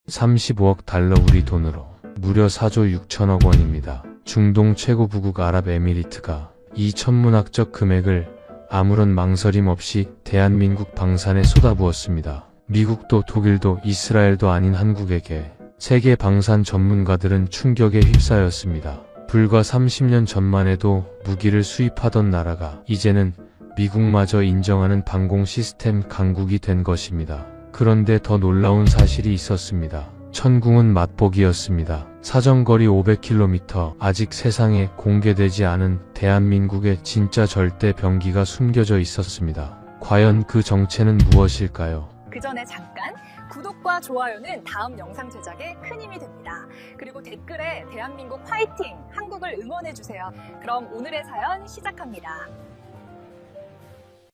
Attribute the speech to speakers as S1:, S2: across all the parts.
S1: 35억 달러 우리 돈으로 무려 4조 6천억 원입니다. 중동 최고 부국 아랍에미리트가 이 천문학적 금액을 아무런 망설임 없이 대한민국 방산에 쏟아부었습니다. 미국도 독일도 이스라엘도 아닌 한국에게 세계 방산 전문가들은 충격에 휩싸였습니다. 불과 30년 전만 해도 무기를 수입하던 나라가 이제는 미국마저 인정하는 방공 시스템 강국이 된 것입니다. 그런데 더 놀라운 사실이 있었습니다. 천궁은 맛보기였습니다. 사정거리 500km, 아직 세상에 공개되지 않은 대한민국의 진짜 절대 병기가 숨겨져 있었습니다. 과연 그 정체는 무엇일까요?
S2: 그 전에 잠깐 구독과 좋아요는 다음 영상 제작에 큰 힘이 됩니다. 그리고 댓글에 대한민국 화이팅! 한국을 응원해주세요. 그럼 오늘의 사연 시작합니다.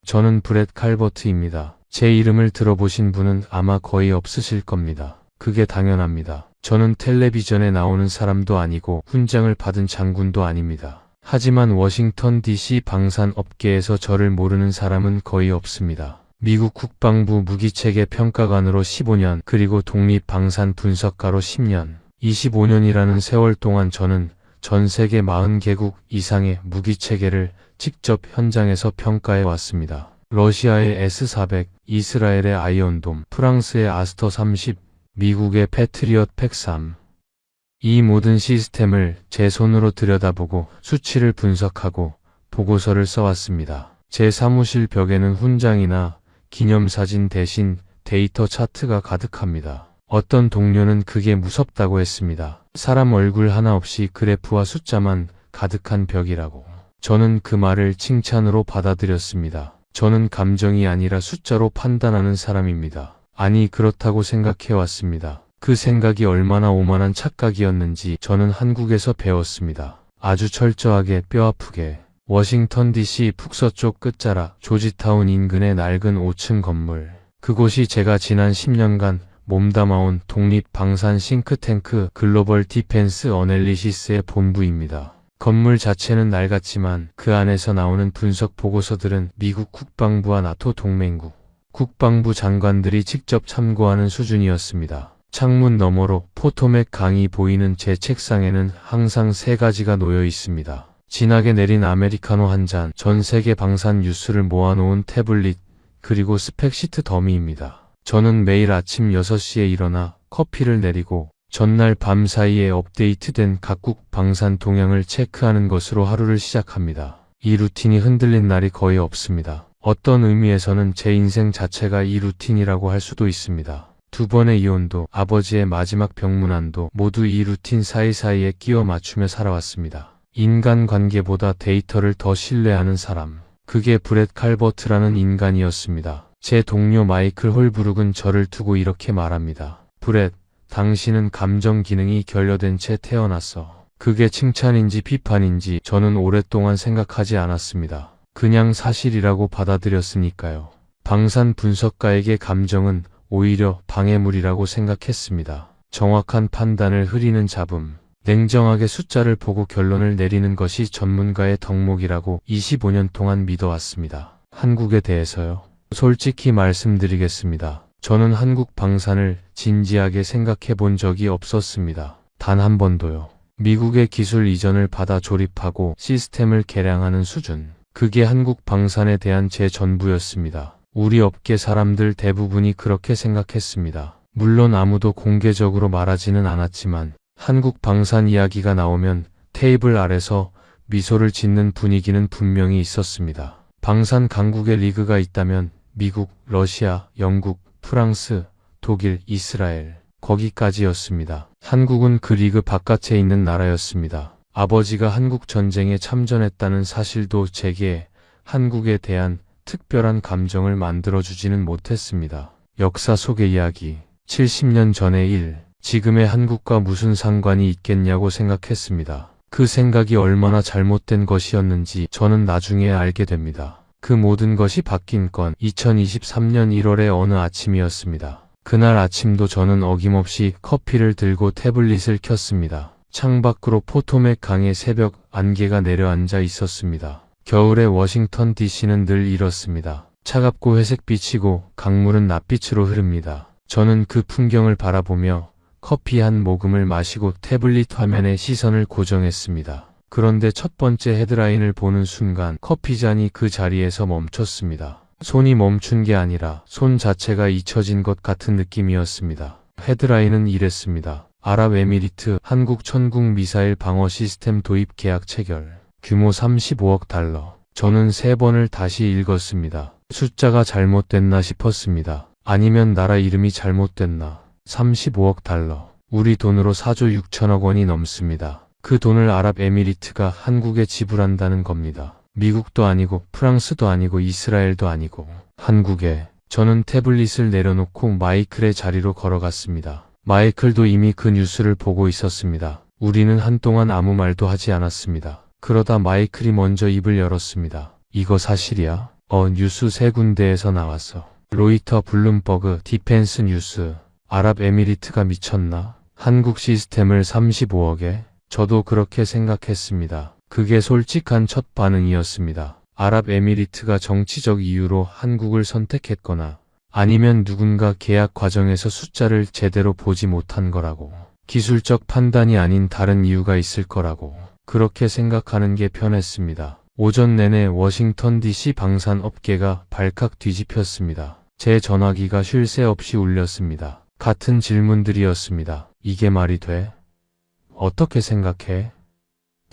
S1: 저는 브렛 칼버트입니다. 제 이름을 들어보신 분은 아마 거의 없으실 겁니다. 그게 당연합니다. 저는 텔레비전에 나오는 사람도 아니고 훈장을 받은 장군도 아닙니다. 하지만 워싱턴 DC 방산 업계에서 저를 모르는 사람은 거의 없습니다. 미국 국방부 무기체계 평가관으로 15년, 그리고 독립방산 분석가로 10년, 25년이라는 세월 동안 저는 전 세계 40개국 이상의 무기체계를 직접 현장에서 평가해 왔습니다. 러시아의 S-400, 이스라엘의 아이언돔, 프랑스의 아스터 30, 미국의 패트리엇 팩3. 이 모든 시스템을 제 손으로 들여다보고 수치를 분석하고 보고서를 써왔습니다. 제 사무실 벽에는 훈장이나 기념사진 대신 데이터 차트가 가득합니다. 어떤 동료는 그게 무섭다고 했습니다. 사람 얼굴 하나 없이 그래프와 숫자만 가득한 벽이라고. 저는 그 말을 칭찬으로 받아들였습니다. 저는 감정이 아니라 숫자로 판단하는 사람입니다. 아니, 그렇다고 생각해왔습니다. 그 생각이 얼마나 오만한 착각이었는지 저는 한국에서 배웠습니다. 아주 철저하게 뼈아프게. 워싱턴 DC 북서쪽 끝자락 조지타운 인근의 낡은 5층 건물. 그곳이 제가 지난 10년간 몸담아온 독립방산 싱크탱크 글로벌 디펜스 어널리시스의 본부입니다. 건물 자체는 낡았지만 그 안에서 나오는 분석 보고서들은 미국 국방부와 나토 동맹국 국방부 장관들이 직접 참고하는 수준이었습니다. 창문 너머로 포토맥 강이 보이는 제 책상에는 항상 3가지가 놓여 있습니다. 진하게 내린 아메리카노 한 잔, 전 세계 방산 뉴스를 모아놓은 태블릿, 그리고 스펙시트 더미입니다. 저는 매일 아침 6시에 일어나 커피를 내리고 전날 밤 사이에 업데이트된 각국 방산 동향을 체크하는 것으로 하루를 시작합니다. 이 루틴이 흔들린 날이 거의 없습니다. 어떤 의미에서는 제 인생 자체가 이 루틴이라고 할 수도 있습니다. 2번의 이혼도, 아버지의 마지막 병문안도 모두 이 루틴 사이사이에 끼워 맞추며 살아왔습니다. 인간관계보다 데이터를 더 신뢰하는 사람. 그게 브렛 칼버트라는 인간이었습니다. 제 동료 마이클 홀브룩은 저를 두고 이렇게 말합니다. 브렛, 당신은 감정 기능이 결여된 채 태어났어. 그게 칭찬인지 비판인지 저는 오랫동안 생각하지 않았습니다. 그냥 사실이라고 받아들였으니까요. 방산 분석가에게 감정은 오히려 방해물이라고 생각했습니다. 정확한 판단을 흐리는 잡음. 냉정하게 숫자를 보고 결론을 내리는 것이 전문가의 덕목이라고 25년 동안 믿어왔습니다. 한국에 대해서요. 솔직히 말씀드리겠습니다. 저는 한국 방산을 진지하게 생각해 본 적이 없었습니다. 단 한 번도요. 미국의 기술 이전을 받아 조립하고 시스템을 개량하는 수준. 그게 한국 방산에 대한 제 전부였습니다. 우리 업계 사람들 대부분이 그렇게 생각했습니다. 물론 아무도 공개적으로 말하지는 않았지만 한국 방산 이야기가 나오면 테이블 아래서 미소를 짓는 분위기는 분명히 있었습니다. 방산 강국의 리그가 있다면 미국, 러시아, 영국, 프랑스, 독일, 이스라엘, 거기까지였습니다. 한국은 그 리그 바깥에 있는 나라였습니다. 아버지가 한국 전쟁에 참전했다는 사실도 제게 한국에 대한 특별한 감정을 만들어주지는 못했습니다. 역사 속의 이야기, 70년 전의 일, 지금의 한국과 무슨 상관이 있겠냐고 생각했습니다. 그 생각이 얼마나 잘못된 것이었는지 저는 나중에 알게 됩니다. 그 모든 것이 바뀐 건 2023년 1월의 어느 아침이었습니다. 그날 아침도 저는 어김없이 커피를 들고 태블릿을 켰습니다. 창밖으로 포토맥 강의 새벽 안개가 내려앉아 있었습니다. 겨울의 워싱턴 DC는 늘 이렇습니다. 차갑고 회색빛이고 강물은 낯빛으로 흐릅니다. 저는 그 풍경을 바라보며 커피 한 모금을 마시고 태블릿 화면에 시선을 고정했습니다. 그런데 첫 번째 헤드라인을 보는 순간 커피잔이 그 자리에서 멈췄습니다. 손이 멈춘 게 아니라 손 자체가 잊혀진 것 같은 느낌이었습니다. 헤드라인은 이랬습니다. 아랍에미리트 한국 천국 미사일 방어 시스템 도입 계약 체결. 규모 35억 달러. 저는 3번을 다시 읽었습니다. 숫자가 잘못됐나 싶었습니다. 아니면 나라 이름이 잘못됐나. 35억 달러. 우리 돈으로 4조 6천억 원이 넘습니다. 그 돈을 아랍에미리트가 한국에 지불한다는 겁니다. 미국도 아니고 프랑스도 아니고 이스라엘도 아니고 한국에. 저는 태블릿을 내려놓고 마이클의 자리로 걸어갔습니다. 마이클도 이미 그 뉴스를 보고 있었습니다. 우리는 한동안 아무 말도 하지 않았습니다. 그러다 마이클이 먼저 입을 열었습니다. 이거 사실이야? 뉴스 3군데에서 나왔어. 로이터, 블룸버그, 디펜스 뉴스. 아랍에미리트가 미쳤나? 한국 시스템을 35억에? 저도 그렇게 생각했습니다. 그게 솔직한 첫 반응이었습니다. 아랍에미리트가 정치적 이유로 한국을 선택했거나 아니면 누군가 계약 과정에서 숫자를 제대로 보지 못한 거라고. 기술적 판단이 아닌 다른 이유가 있을 거라고. 그렇게 생각하는 게 편했습니다. 오전 내내 워싱턴 DC 방산 업계가 발칵 뒤집혔습니다. 제 전화기가 쉴 새 없이 울렸습니다. 같은 질문들이었습니다. 이게 말이 돼? 어떻게 생각해?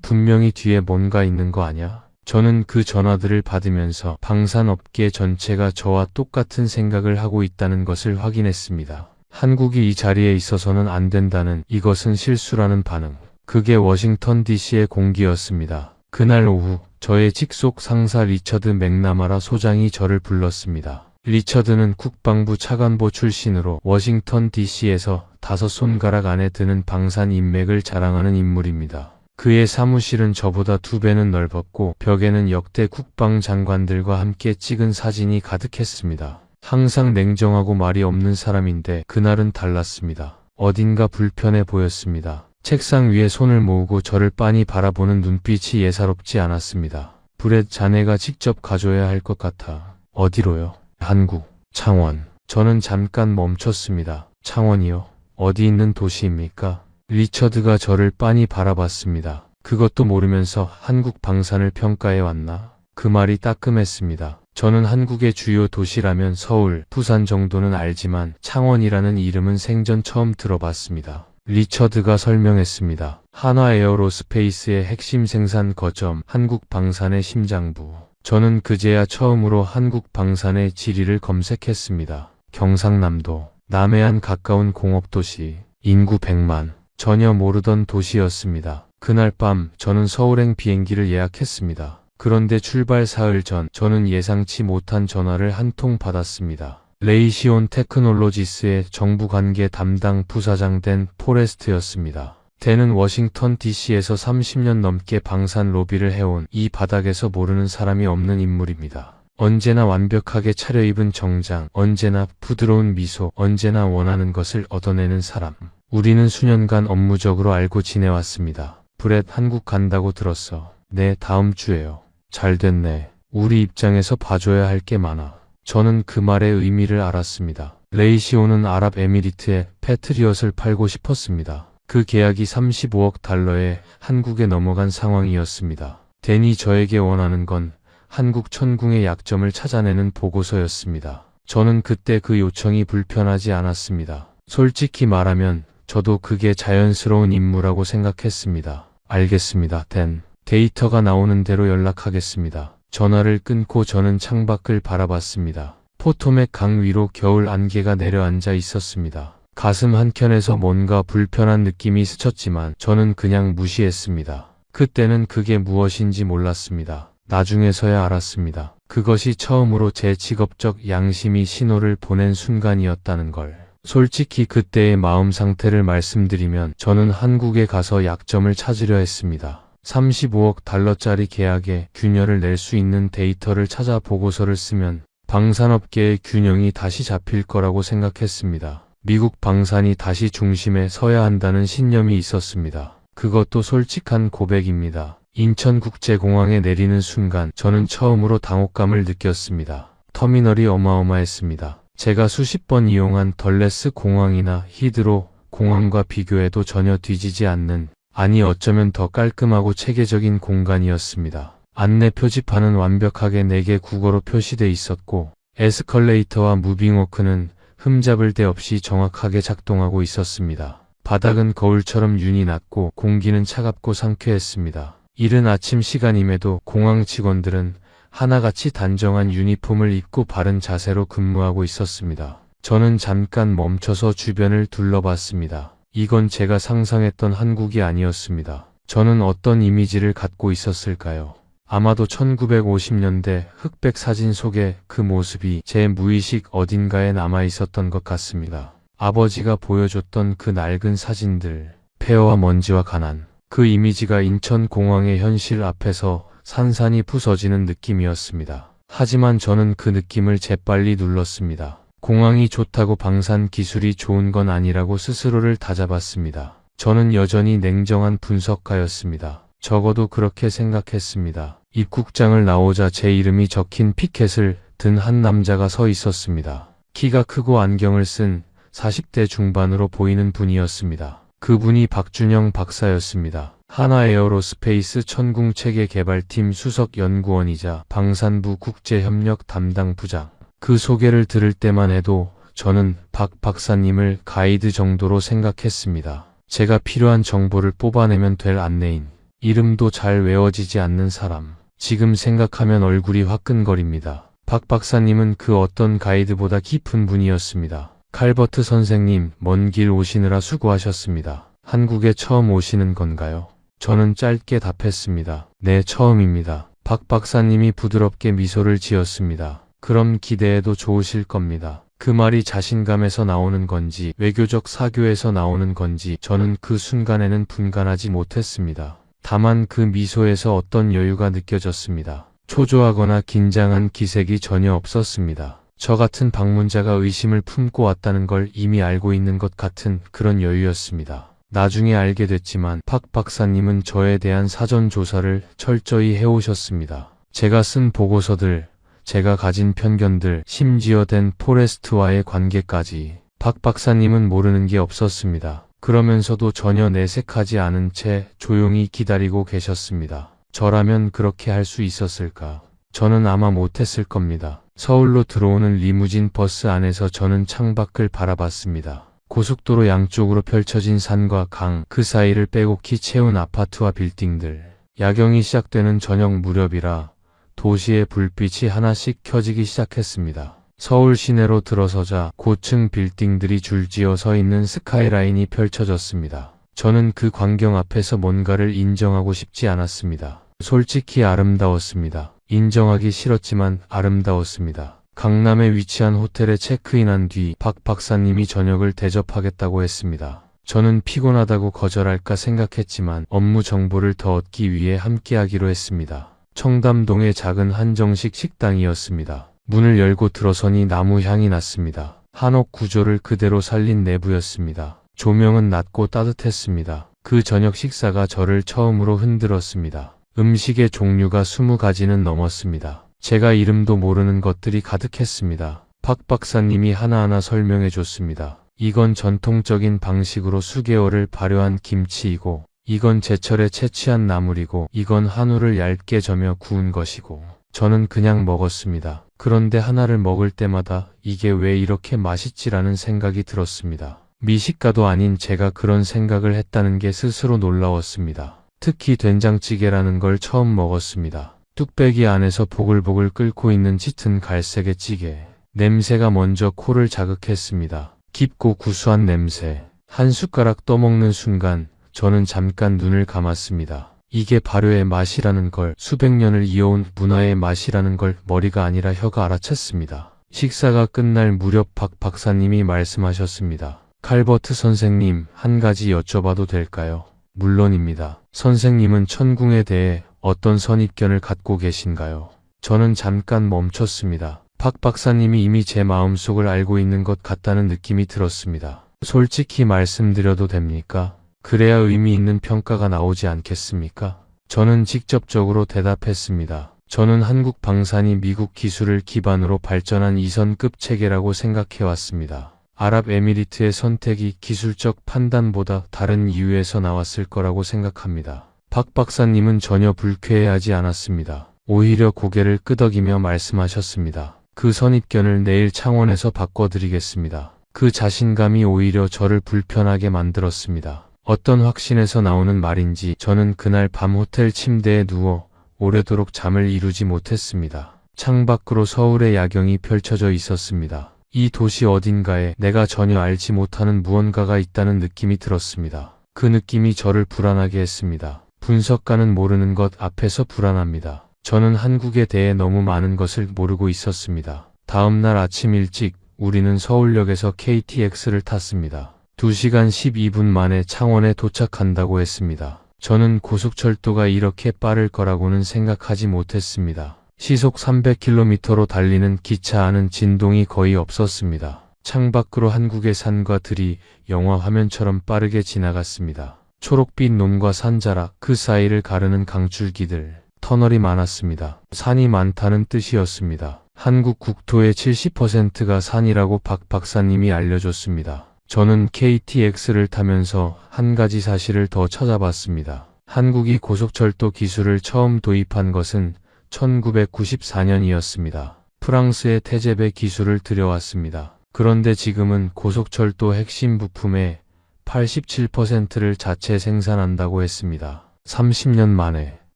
S1: 분명히 뒤에 뭔가 있는 거 아냐? 저는 그 전화들을 받으면서 방산업계 전체가 저와 똑같은 생각을 하고 있다는 것을 확인했습니다. 한국이 이 자리에 있어서는 안 된다는 이것은 실수라는 반응. 그게 워싱턴 DC의 공기였습니다. 그날 오후 저의 직속 상사 리처드 맥나마라 소장이 저를 불렀습니다. 리처드는 국방부 차관보 출신으로 워싱턴 DC에서 5손가락 안에 드는 방산 인맥을 자랑하는 인물입니다. 그의 사무실은 저보다 2배는 넓었고 벽에는 역대 국방장관들과 함께 찍은 사진이 가득했습니다. 항상 냉정하고 말이 없는 사람인데 그날은 달랐습니다. 어딘가 불편해 보였습니다. 책상 위에 손을 모으고 저를 빤히 바라보는 눈빛이 예사롭지 않았습니다. 브렛 자네가 직접 가져야 할 것 같아. 어디로요? 한국, 창원. 저는 잠깐 멈췄습니다. 창원이요? 어디 있는 도시입니까? 리처드가 저를 빤히 바라봤습니다. 그것도 모르면서 한국 방산을 평가해 왔나? 그 말이 따끔했습니다. 저는 한국의 주요 도시라면 서울, 부산 정도는 알지만 창원이라는 이름은 생전 처음 들어봤습니다. 리처드가 설명했습니다. 한화 에어로스페이스의 핵심 생산 거점, 한국 방산의 심장부. 저는 그제야 처음으로 한국 방산의 지리를 검색했습니다. 경상남도, 남해안 가까운 공업도시, 인구 100만. 전혀 모르던 도시였습니다. 그날 밤 저는 서울행 비행기를 예약했습니다. 그런데 출발 사흘 전 저는 예상치 못한 전화를 한 통 받았습니다. 레이시온 테크놀로지스의 정부관계 담당 부사장 댄 포레스트였습니다. 댄은 워싱턴 DC에서 30년 넘게 방산 로비를 해온 이 바닥에서 모르는 사람이 없는 인물입니다. 언제나 완벽하게 차려입은 정장, 언제나 부드러운 미소, 언제나 원하는 것을 얻어내는 사람. 우리는 수년간 업무적으로 알고 지내왔습니다. 브렛 한국 간다고 들었어. 네, 다음 주에요. 잘 됐네. 우리 입장에서 봐줘야 할 게 많아. 저는 그 말의 의미를 알았습니다. 레이시오는 아랍에미리트에 패트리엇을 팔고 싶었습니다. 그 계약이 35억 달러에 한국에 넘어간 상황이었습니다. 댄이 저에게 원하는 건 한국 천궁의 약점을 찾아내는 보고서였습니다. 저는 그때 그 요청이 불편하지 않았습니다. 솔직히 말하면 저도 그게 자연스러운 임무라고 생각했습니다. 알겠습니다, 댄. 데이터가 나오는 대로 연락하겠습니다. 전화를 끊고 저는 창밖을 바라봤습니다. 포토맥 강 위로 겨울 안개가 내려앉아 있었습니다. 가슴 한켠에서 뭔가 불편한 느낌이 스쳤지만 저는 그냥 무시했습니다. 그때는 그게 무엇인지 몰랐습니다. 나중에서야 알았습니다. 그것이 처음으로 제 직업적 양심이 신호를 보낸 순간이었다는 걸. 솔직히 그때의 마음 상태를 말씀드리면 저는 한국에 가서 약점을 찾으려 했습니다. 35억 달러짜리 계약에 균열을 낼 수 있는 데이터를 찾아 보고서를 쓰면 방산업계의 균형이 다시 잡힐 거라고 생각했습니다. 미국 방산이 다시 중심에 서야 한다는 신념이 있었습니다. 그것도 솔직한 고백입니다. 인천국제공항에 내리는 순간 저는 처음으로 당혹감을 느꼈습니다. 터미널이 어마어마했습니다. 제가 수십 번 이용한 덜레스 공항이나 히드로, 공항과 비교해도 전혀 뒤지지 않는, 아니 어쩌면 더 깔끔하고 체계적인 공간이었습니다. 안내 표지판은 완벽하게 4개 국어로 표시돼 있었고 에스컬레이터와 무빙워크는 흠잡을 데 없이 정확하게 작동하고 있었습니다. 바닥은 거울처럼 윤이 났고 공기는 차갑고 상쾌했습니다. 이른 아침 시간임에도 공항 직원들은 하나같이 단정한 유니폼을 입고 바른 자세로 근무하고 있었습니다. 저는 잠깐 멈춰서 주변을 둘러봤습니다. 이건 제가 상상했던 한국이 아니었습니다. 저는 어떤 이미지를 갖고 있었을까요? 아마도 1950년대 흑백 사진 속의 그 모습이 제 무의식 어딘가에 남아 있었던 것 같습니다. 아버지가 보여줬던 그 낡은 사진들, 폐허와 먼지와 가난, 그 이미지가 인천공항의 현실 앞에서 산산이 부서지는 느낌이었습니다. 하지만 저는 그 느낌을 재빨리 눌렀습니다. 공항이 좋다고 방산 기술이 좋은 건 아니라고 스스로를 다잡았습니다. 저는 여전히 냉정한 분석가였습니다. 적어도 그렇게 생각했습니다. 입국장을 나오자 제 이름이 적힌 피켓을 든 한 남자가 서 있었습니다. 키가 크고 안경을 쓴 40대 중반으로 보이는 분이었습니다. 그분이 박준영 박사였습니다. 하나에어로스페이스 천궁체계 개발팀 수석 연구원이자 방산부 국제협력 담당 부장. 그 소개를 들을 때만 해도 저는 박 박사님을 가이드 정도로 생각했습니다. 제가 필요한 정보를 뽑아내면 될 안내인. 이름도 잘 외워지지 않는 사람. 지금 생각하면 얼굴이 화끈거립니다. 박 박사님은 그 어떤 가이드보다 깊은 분이었습니다. 칼버트 선생님, 먼 길 오시느라 수고하셨습니다. 한국에 처음 오시는 건가요? 저는 짧게 답했습니다. 네, 처음입니다. 박 박사님이 부드럽게 미소를 지었습니다. 그럼 기대해도 좋으실 겁니다. 그 말이 자신감에서 나오는 건지 외교적 사교에서 나오는 건지 저는 그 순간에는 분간하지 못했습니다. 다만 그 미소에서 어떤 여유가 느껴졌습니다. 초조하거나 긴장한 기색이 전혀 없었습니다. 저 같은 방문자가 의심을 품고 왔다는 걸 이미 알고 있는 것 같은 그런 여유였습니다. 나중에 알게 됐지만 박 박사님은 저에 대한 사전 조사를 철저히 해오셨습니다. 제가 쓴 보고서들, 제가 가진 편견들, 심지어 댄 포레스트와의 관계까지 박 박사님은 모르는 게 없었습니다. 그러면서도 전혀 내색하지 않은 채 조용히 기다리고 계셨습니다. 저라면 그렇게 할 수 있었을까? 저는 아마 못했을 겁니다. 서울로 들어오는 리무진 버스 안에서 저는 창밖을 바라봤습니다. 고속도로 양쪽으로 펼쳐진 산과 강, 그 사이를 빼곡히 채운 아파트와 빌딩들. 야경이 시작되는 저녁 무렵이라 도시의 불빛이 하나씩 켜지기 시작했습니다. 서울 시내로 들어서자 고층 빌딩들이 줄지어 서 있는 스카이라인이 펼쳐졌습니다. 저는 그 광경 앞에서 뭔가를 인정하고 싶지 않았습니다. 솔직히 아름다웠습니다. 인정하기 싫었지만 아름다웠습니다. 강남에 위치한 호텔에 체크인한 뒤 박 박사님이 저녁을 대접하겠다고 했습니다. 저는 피곤하다고 거절할까 생각했지만 업무 정보를 더 얻기 위해 함께하기로 했습니다. 청담동의 작은 한정식 식당이었습니다. 문을 열고 들어서니 나무 향이 났습니다. 한옥 구조를 그대로 살린 내부였습니다. 조명은 낮고 따뜻했습니다. 그 저녁 식사가 저를 처음으로 흔들었습니다. 음식의 종류가 20가지는 넘었습니다. 제가 이름도 모르는 것들이 가득했습니다. 박 박사님이 하나하나 설명해 줬습니다. 이건 전통적인 방식으로 수개월을 발효한 김치이고, 이건 제철에 채취한 나물이고, 이건 한우를 얇게 저며 구운 것이고. 저는 그냥 먹었습니다. 그런데 하나를 먹을 때마다 이게 왜 이렇게 맛있지라는 생각이 들었습니다. 미식가도 아닌 제가 그런 생각을 했다는 게 스스로 놀라웠습니다. 특히 된장찌개라는 걸 처음 먹었습니다. 뚝배기 안에서 보글보글 끓고 있는 짙은 갈색의 찌개. 냄새가 먼저 코를 자극했습니다. 깊고 구수한 냄새. 한 숟가락 떠먹는 순간 저는 잠깐 눈을 감았습니다. 이게 발효의 맛이라는 걸, 수백 년을 이어온 문화의 맛이라는 걸 머리가 아니라 혀가 알아챘습니다. 식사가 끝날 무렵 박 박사님이 말씀하셨습니다. 칼버트 선생님, 한 가지 여쭤봐도 될까요? 물론입니다. 선생님은 천궁에 대해 어떤 선입견을 갖고 계신가요? 저는 잠깐 멈췄습니다. 박 박사님이 이미 제 마음속을 알고 있는 것 같다는 느낌이 들었습니다. 솔직히 말씀드려도 됩니까? 그래야 의미 있는 평가가 나오지 않겠습니까? 저는 직접적으로 대답했습니다. 저는 한국 방산이 미국 기술을 기반으로 발전한 이선급 체계라고 생각해왔습니다. 아랍에미리트의 선택이 기술적 판단보다 다른 이유에서 나왔을 거라고 생각합니다. 박 박사님은 전혀 불쾌해하지 않았습니다. 오히려 고개를 끄덕이며 말씀하셨습니다. 그 선입견을 내일 창원에서 바꿔드리겠습니다. 그 자신감이 오히려 저를 불편하게 만들었습니다. 어떤 확신에서 나오는 말인지 저는 그날 밤 호텔 침대에 누워 오래도록 잠을 이루지 못했습니다. 창밖으로 서울의 야경이 펼쳐져 있었습니다. 이 도시 어딘가에 내가 전혀 알지 못하는 무언가가 있다는 느낌이 들었습니다. 그 느낌이 저를 불안하게 했습니다. 분석가는 모르는 것 앞에서 불안합니다. 저는 한국에 대해 너무 많은 것을 모르고 있었습니다. 다음 날 아침 일찍 우리는 서울역에서 KTX를 탔습니다. 2시간 12분 만에 창원에 도착한다고 했습니다. 저는 고속철도가 이렇게 빠를 거라고는 생각하지 못했습니다. 시속 300km로 달리는 기차 안은 진동이 거의 없었습니다. 창밖으로 한국의 산과 들이 영화 화면처럼 빠르게 지나갔습니다. 초록빛 논과 산자락, 그 사이를 가르는 강줄기들, 터널이 많았습니다. 산이 많다는 뜻이었습니다. 한국 국토의 70%가 산이라고 박 박사님이 알려줬습니다. 저는 KTX를 타면서 한 가지 사실을 더 찾아봤습니다. 한국이 고속철도 기술을 처음 도입한 것은 1994년이었습니다. 프랑스의 태제배 기술을 들여왔습니다. 그런데 지금은 고속철도 핵심 부품의 87%를 자체 생산한다고 했습니다. 30년 만에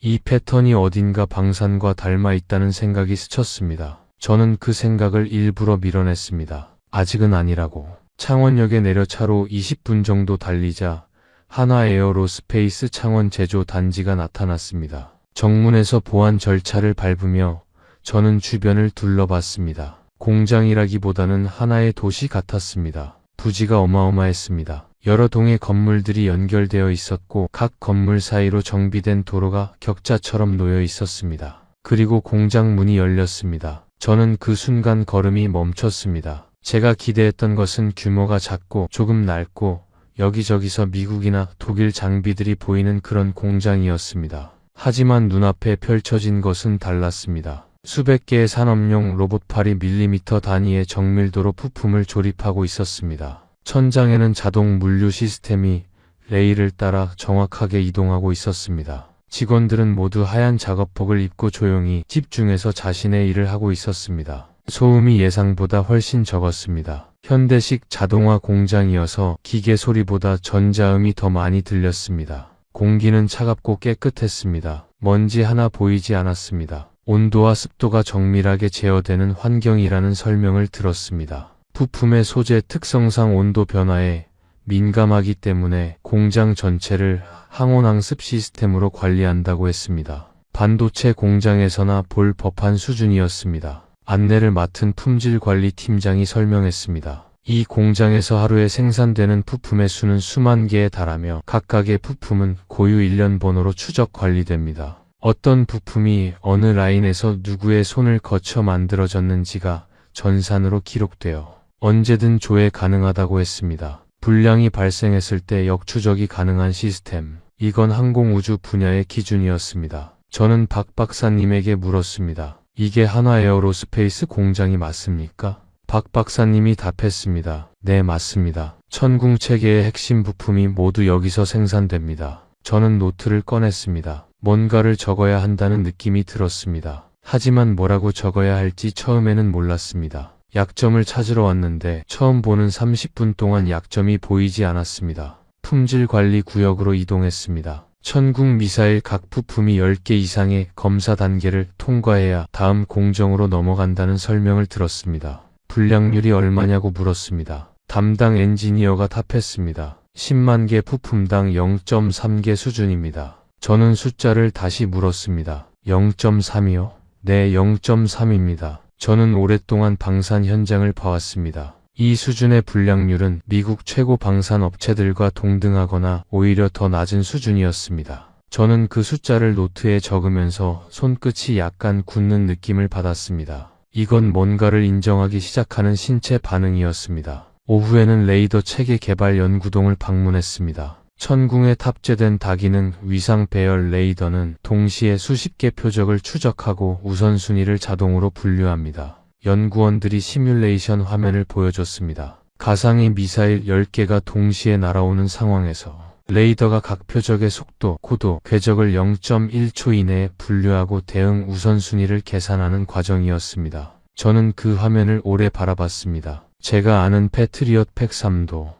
S1: 이 패턴이 어딘가 방산과 닮아 있다는 생각이 스쳤습니다. 저는 그 생각을 일부러 밀어냈습니다. 아직은 아니라고. 창원역에 내려 차로 20분 정도 달리자 한화에어로스페이스 창원 제조 단지가 나타났습니다. 정문에서 보안 절차를 밟으며 저는 주변을 둘러봤습니다. 공장이라기보다는 하나의 도시 같았습니다. 부지가 어마어마했습니다. 여러 동의 건물들이 연결되어 있었고 각 건물 사이로 정비된 도로가 격자처럼 놓여 있었습니다. 그리고 공장 문이 열렸습니다. 저는 그 순간 걸음이 멈췄습니다. 제가 기대했던 것은 규모가 작고 조금 낡고 여기저기서 미국이나 독일 장비들이 보이는 그런 공장이었습니다. 하지만 눈앞에 펼쳐진 것은 달랐습니다. 수백 개의 산업용 로봇팔이 밀리미터 단위의 정밀도로 부품을 조립하고 있었습니다. 천장에는 자동 물류 시스템이 레일을 따라 정확하게 이동하고 있었습니다. 직원들은 모두 하얀 작업복을 입고 조용히 집중해서 자신의 일을 하고 있었습니다. 소음이 예상보다 훨씬 적었습니다. 현대식 자동화 공장이어서 기계 소리보다 전자음이 더 많이 들렸습니다. 공기는 차갑고 깨끗했습니다. 먼지 하나 보이지 않았습니다. 온도와 습도가 정밀하게 제어되는 환경이라는 설명을 들었습니다. 부품의 소재 특성상 온도 변화에 민감하기 때문에 공장 전체를 항온항습 시스템으로 관리한다고 했습니다. 반도체 공장에서나 볼 법한 수준이었습니다. 안내를 맡은 품질관리 팀장이 설명했습니다. 이 공장에서 하루에 생산되는 부품의 수는 수만 개에 달하며 각각의 부품은 고유 일련 번호로 추적 관리됩니다. 어떤 부품이 어느 라인에서 누구의 손을 거쳐 만들어졌는지가 전산으로 기록되어 언제든 조회 가능하다고 했습니다. 불량이 발생했을 때 역추적이 가능한 시스템. 이건 항공우주 분야의 기준이었습니다. 저는 박 박사님에게 물었습니다. 이게 한화에어로스페이스 공장이 맞습니까? 박 박사님이 답했습니다. 네, 맞습니다. 천궁 체계의 핵심 부품이 모두 여기서 생산됩니다. 저는 노트를 꺼냈습니다. 뭔가를 적어야 한다는 느낌이 들었습니다. 하지만 뭐라고 적어야 할지 처음에는 몰랐습니다. 약점을 찾으러 왔는데 처음 보는 30분 동안 약점이 보이지 않았습니다. 품질관리 구역으로 이동했습니다. 천궁 미사일 각 부품이 10개 이상의 검사 단계를 통과해야 다음 공정으로 넘어간다는 설명을 들었습니다. 불량률이 얼마냐고 물었습니다. 담당 엔지니어가 답했습니다. 10만 개 부품당 0.3개 수준입니다. 저는 숫자를 다시 물었습니다. 0.3이요? 네, 0.3입니다. 저는 오랫동안 방산 현장을 봐왔습니다. 이 수준의 불량률은 미국 최고 방산 업체들과 동등하거나 오히려 더 낮은 수준이었습니다. 저는 그 숫자를 노트에 적으면서 손끝이 약간 굳는 느낌을 받았습니다. 이건 뭔가를 인정하기 시작하는 신체 반응이었습니다. 오후에는 레이더 체계 개발 연구동을 방문했습니다. 천궁에 탑재된 다기능 위상 배열 레이더는 동시에 수십 개 표적을 추적하고 우선순위를 자동으로 분류합니다. 연구원들이 시뮬레이션 화면을 보여줬습니다. 가상의 미사일 10개가 동시에 날아오는 상황에서 레이더가 각 표적의 속도, 고도, 궤적을 0.1초 이내에 분류하고 대응 우선순위를 계산하는 과정이었습니다. 저는 그 화면을 오래 바라봤습니다. 제가 아는 패트리엇 팩3도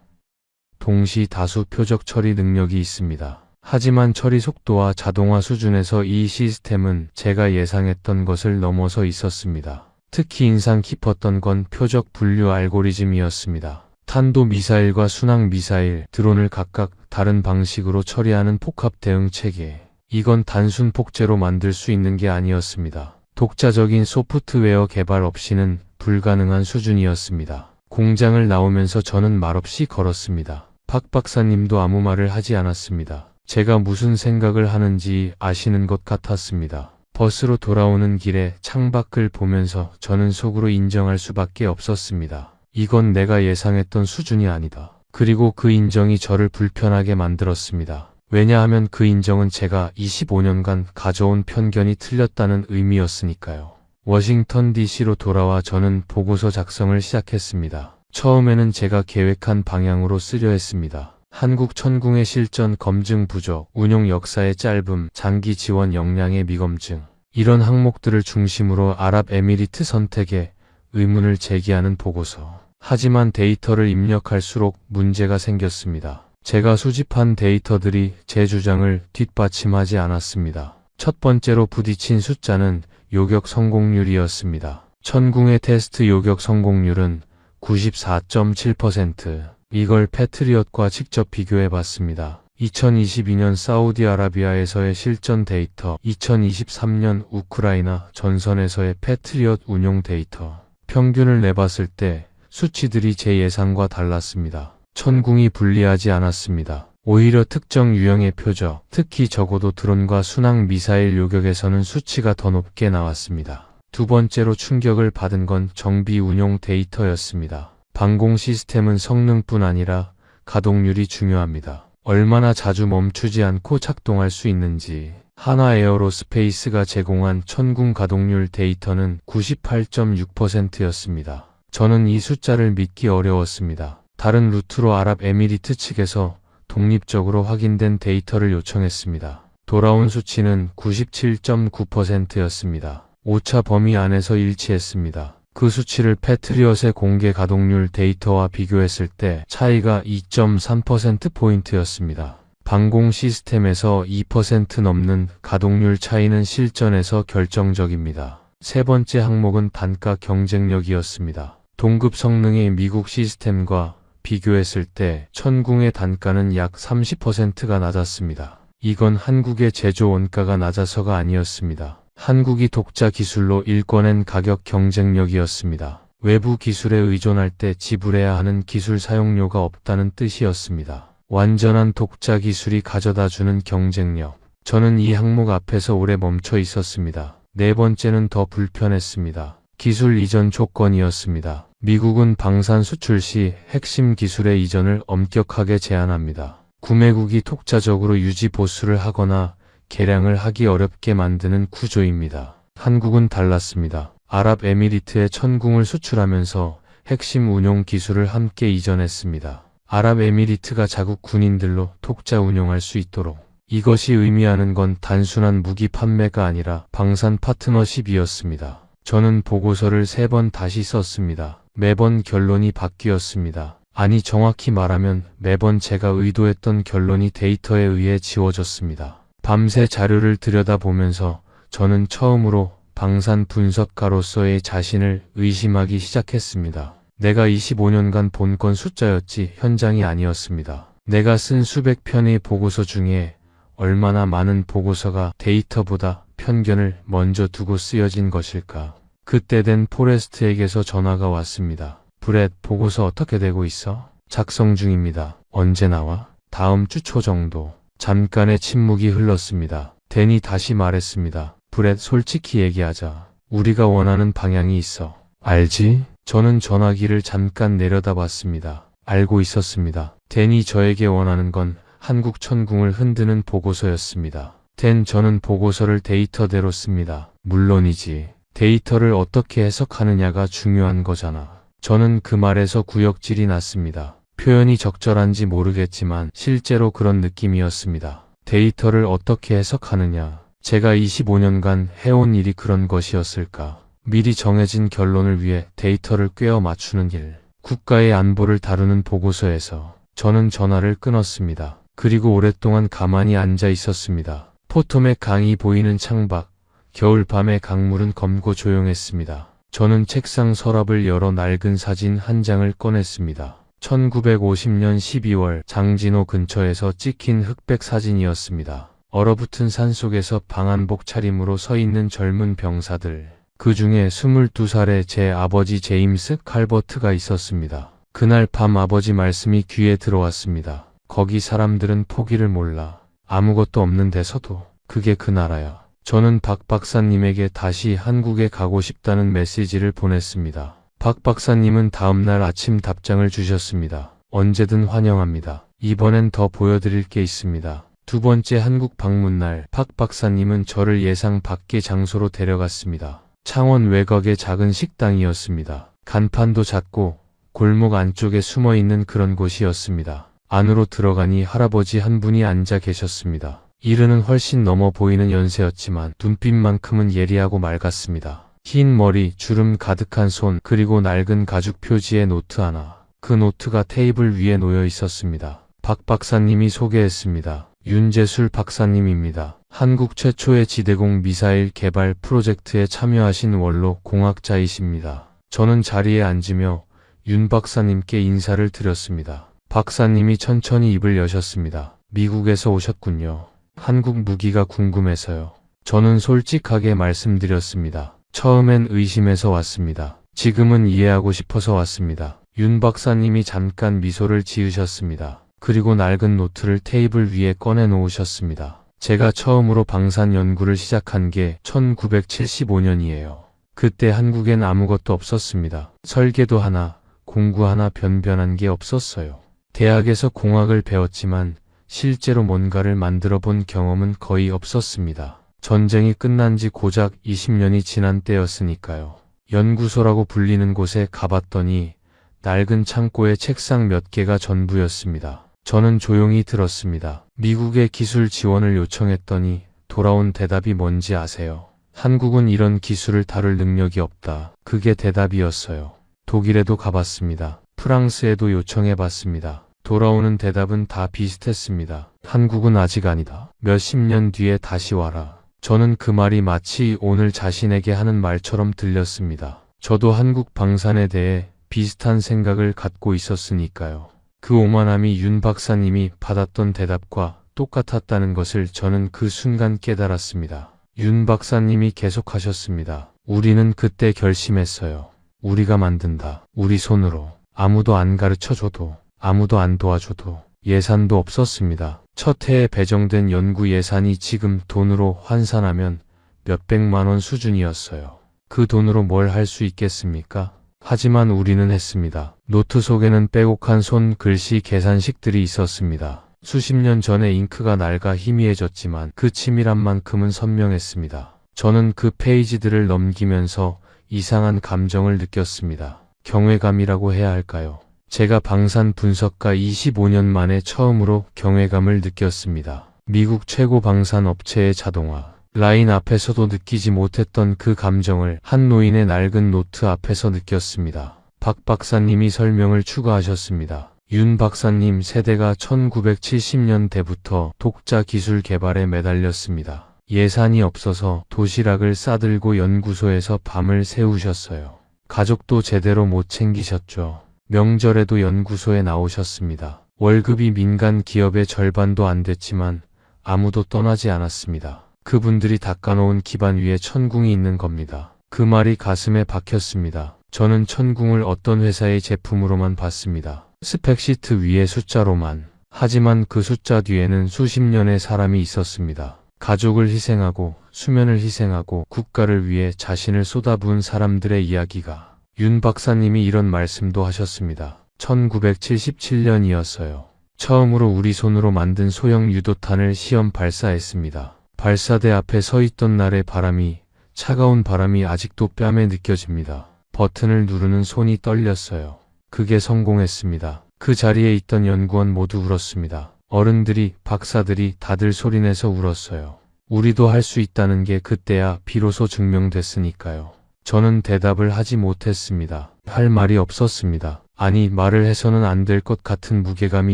S1: 동시 다수 표적 처리 능력이 있습니다. 하지만 처리 속도와 자동화 수준에서 이 시스템은 제가 예상했던 것을 넘어서 있었습니다. 특히 인상 깊었던 건 표적 분류 알고리즘이었습니다. 탄도미사일과 순항미사일, 드론을 각각 다른 방식으로 처리하는 복합 대응 체계. 이건 단순 폭제로 만들 수 있는 게 아니었습니다. 독자적인 소프트웨어 개발 없이는 불가능한 수준이었습니다. 공장을 나오면서 저는 말없이 걸었습니다. 박 박사님도 아무 말을 하지 않았습니다. 제가 무슨 생각을 하는지 아시는 것 같았습니다. 버스로 돌아오는 길에 창밖을 보면서 저는 속으로 인정할 수밖에 없었습니다. 이건 내가 예상했던 수준이 아니다. 그리고 그 인정이 저를 불편하게 만들었습니다. 왜냐하면 그 인정은 제가 25년간 가져온 편견이 틀렸다는 의미였으니까요. 워싱턴 DC로 돌아와 저는 보고서 작성을 시작했습니다. 처음에는 제가 계획한 방향으로 쓰려 했습니다. 한국 천궁의 실전 검증 부족, 운용 역사의 짧음, 장기 지원 역량의 미검증. 이런 항목들을 중심으로 아랍에미리트 선택에 의문을 제기하는 보고서. 하지만 데이터를 입력할수록 문제가 생겼습니다. 제가 수집한 데이터들이 제 주장을 뒷받침하지 않았습니다. 첫 번째로 부딪힌 숫자는 요격 성공률이었습니다. 천궁의 테스트 요격 성공률은 94.7%. 이걸 패트리엇과 직접 비교해 봤습니다. 2022년 사우디아라비아에서의 실전 데이터, 2023년 우크라이나 전선에서의 패트리엇 운용 데이터. 평균을 내봤을 때 수치들이 제 예상과 달랐습니다. 천궁이 불리하지 않았습니다. 오히려 특정 유형의 표적, 특히 적어도 드론과 순항 미사일 요격에서는 수치가 더 높게 나왔습니다. 두 번째로 충격을 받은 건 정비 운용 데이터였습니다. 방공 시스템은 성능뿐 아니라 가동률이 중요합니다. 얼마나 자주 멈추지 않고 작동할 수 있는지. 하나 에어로스페이스가 제공한 천궁 가동률 데이터는 98.6%였습니다. 저는 이 숫자를 믿기 어려웠습니다. 다른 루트로 아랍에미리트 측에서 독립적으로 확인된 데이터를 요청했습니다. 돌아온 수치는 97.9%였습니다. 오차 범위 안에서 일치했습니다. 그 수치를 패트리엇의 공개 가동률 데이터와 비교했을 때 차이가 2.3%포인트였습니다. 방공 시스템에서 2% 넘는 가동률 차이는 실전에서 결정적입니다. 세 번째 항목은 단가 경쟁력이었습니다. 동급 성능의 미국 시스템과 비교했을 때 천궁의 단가는 약 30%가 낮았습니다. 이건 한국의 제조 원가가 낮아서가 아니었습니다. 한국이 독자 기술로 일궈낸 가격 경쟁력이었습니다. 외부 기술에 의존할 때 지불해야 하는 기술 사용료가 없다는 뜻이었습니다. 완전한 독자 기술이 가져다주는 경쟁력. 저는 이 항목 앞에서 오래 멈춰 있었습니다. 네 번째는 더 불편했습니다. 기술 이전 조건이었습니다. 미국은 방산 수출 시 핵심 기술의 이전을 엄격하게 제한합니다. 구매국이 독자적으로 유지 보수를 하거나 개량을 하기 어렵게 만드는 구조입니다. 한국은 달랐습니다. 아랍에미리트에 천궁을 수출하면서 핵심 운용 기술을 함께 이전했습니다. 아랍에미리트가 자국 군인들로 독자 운용할 수 있도록. 이것이 의미하는 건 단순한 무기 판매가 아니라 방산 파트너십이었습니다. 저는 보고서를 3번 다시 썼습니다. 매번 결론이 바뀌었습니다. 아니, 정확히 말하면 매번 제가 의도했던 결론이 데이터에 의해 지워졌습니다. 밤새 자료를 들여다보면서 저는 처음으로 방산 분석가로서의 자신을 의심하기 시작했습니다. 내가 25년간 본 건 숫자였지 현장이 아니었습니다. 내가 쓴 수백 편의 보고서 중에 얼마나 많은 보고서가 데이터보다 편견을 먼저 두고 쓰여진 것일까. 그때 된 포레스트에게서 전화가 왔습니다. 브렛, 보고서 어떻게 되고 있어? 작성 중입니다. 언제 나와? 다음 주 초 정도. 잠깐의 침묵이 흘렀습니다. 댄이 다시 말했습니다. 브렛, 솔직히 얘기하자. 우리가 원하는 방향이 있어. 알지? 저는 전화기를 잠깐 내려다봤습니다. 알고 있었습니다. 댄이 저에게 원하는 건 한국 천궁을 흔드는 보고서였습니다. 댄, 저는 보고서를 데이터대로 씁니다. 물론이지. 데이터를 어떻게 해석하느냐가 중요한 거잖아. 저는 그 말에서 구역질이 났습니다. 표현이 적절한지 모르겠지만 실제로 그런 느낌이었습니다. 데이터를 어떻게 해석하느냐. 제가 25년간 해온 일이 그런 것이었을까. 미리 정해진 결론을 위해 데이터를 꿰어 맞추는 일. 국가의 안보를 다루는 보고서에서 저는 전화를 끊었습니다. 그리고 오랫동안 가만히 앉아 있었습니다. 포토맥 강이 보이는 창밖, 겨울밤의 강물은 검고 조용했습니다. 저는 책상 서랍을 열어 낡은 사진 한 장을 꺼냈습니다. 1950년 12월 장진호 근처에서 찍힌 흑백 사진이었습니다. 얼어붙은 산속에서 방한복 차림으로 서 있는 젊은 병사들. 그 중에 22살의 제 아버지 제임스 칼버트가 있었습니다. 그날 밤 아버지 말씀이 귀에 들어왔습니다. 거기 사람들은 포기를 몰라. 아무것도 없는 데서도. 그게 그 나라야. 저는 박 박사님에게 다시 한국에 가고 싶다는 메시지를 보냈습니다. 박 박사님은 다음날 아침 답장을 주셨습니다. 언제든 환영합니다. 이번엔 더 보여드릴 게 있습니다. 두 번째 한국 방문날 박 박사님은 저를 예상 밖의 장소로 데려갔습니다. 창원 외곽의 작은 식당이었습니다. 간판도 작고 골목 안쪽에 숨어있는 그런 곳이었습니다. 안으로 들어가니 할아버지 한 분이 앉아 계셨습니다. 이르는 훨씬 넘어 보이는 연세였지만 눈빛만큼은 예리하고 맑았습니다. 흰 머리, 주름 가득한 손, 그리고 낡은 가죽 표지의 노트 하나. 그 노트가 테이블 위에 놓여 있었습니다. 박 박사님이 소개했습니다. 윤재술 박사님입니다. 한국 최초의 지대공 미사일 개발 프로젝트에 참여하신 원로 공학자이십니다. 저는 자리에 앉으며 윤 박사님께 인사를 드렸습니다. 박사님이 천천히 입을 여셨습니다. 미국에서 오셨군요. 한국 무기가 궁금해서요. 저는 솔직하게 말씀드렸습니다. 처음엔 의심해서 왔습니다. 지금은 이해하고 싶어서 왔습니다. 윤 박사님이 잠깐 미소를 지으셨습니다. 그리고 낡은 노트를 테이블 위에 꺼내 놓으셨습니다. 제가 처음으로 방산 연구를 시작한 게 1975년이에요. 그때 한국엔 아무것도 없었습니다. 설계도 하나, 공구 하나 변변한 게 없었어요. 대학에서 공학을 배웠지만 실제로 뭔가를 만들어 본 경험은 거의 없었습니다. 전쟁이 끝난 지 고작 20년이 지난 때였으니까요. 연구소라고 불리는 곳에 가봤더니 낡은 창고에 책상 몇 개가 전부였습니다. 저는 조용히 들었습니다. 미국의 기술 지원을 요청했더니 돌아온 대답이 뭔지 아세요? 한국은 이런 기술을 다룰 능력이 없다. 그게 대답이었어요. 독일에도 가봤습니다. 프랑스에도 요청해봤습니다. 돌아오는 대답은 다 비슷했습니다. 한국은 아직 아니다. 몇십 년 뒤에 다시 와라. 저는 그 말이 마치 오늘 자신에게 하는 말처럼 들렸습니다. 저도 한국 방산에 대해 비슷한 생각을 갖고 있었으니까요. 그 오만함이 윤 박사님이 받았던 대답과 똑같았다는 것을 저는 그 순간 깨달았습니다. 윤 박사님이 계속하셨습니다. 우리는 그때 결심했어요. 우리가 만든다. 우리 손으로. 아무도 안 가르쳐줘도, 아무도 안 도와줘도, 예산도 없었습니다. 첫 해에 배정된 연구 예산이 지금 돈으로 환산하면 몇백만 원 수준이었어요. 그 돈으로 뭘 할 수 있겠습니까? 하지만 우리는 했습니다. 노트 속에는 빼곡한 손 글씨 계산식들이 있었습니다. 수십 년 전에 잉크가 낡아 희미해졌지만 그 치밀함만큼은 선명했습니다. 저는 그 페이지들을 넘기면서 이상한 감정을 느꼈습니다. 경외감이라고 해야 할까요? 제가 방산 분석가 25년 만에 처음으로 경외감을 느꼈습니다. 미국 최고 방산 업체의 자동화 라인 앞에서도 느끼지 못했던 그 감정을 한 노인의 낡은 노트 앞에서 느꼈습니다. 박 박사님이 설명을 추가하셨습니다. 윤 박사님 세대가 1970년대부터 독자 기술 개발에 매달렸습니다. 예산이 없어서 도시락을 싸들고 연구소에서 밤을 새우셨어요. 가족도 제대로 못 챙기셨죠. 명절에도 연구소에 나오셨습니다. 월급이 민간 기업의 절반도 안 됐지만 아무도 떠나지 않았습니다. 그분들이 닦아놓은 기반 위에 천궁이 있는 겁니다. 그 말이 가슴에 박혔습니다. 저는 천궁을 어떤 회사의 제품으로만 봤습니다. 스펙시트 위에 숫자로만. 하지만 그 숫자 뒤에는 수십 년의 사람이 있었습니다. 가족을 희생하고 수면을 희생하고 국가를 위해 자신을 쏟아부은 사람들의 이야기가. 윤 박사님이 이런 말씀도 하셨습니다. 1977년이었어요. 처음으로 우리 손으로 만든 소형 유도탄을 시험 발사했습니다. 발사대 앞에 서 있던 날의 바람이, 차가운 바람이 아직도 뺨에 느껴집니다. 버튼을 누르는 손이 떨렸어요. 그게 성공했습니다. 그 자리에 있던 연구원 모두 울었습니다. 어른들이, 박사들이 다들 소리내서 울었어요. 우리도 할 수 있다는 게 그때야 비로소 증명됐으니까요. 저는 대답을 하지 못했습니다. 할 말이 없었습니다. 아니, 말을 해서는 안 될 것 같은 무게감이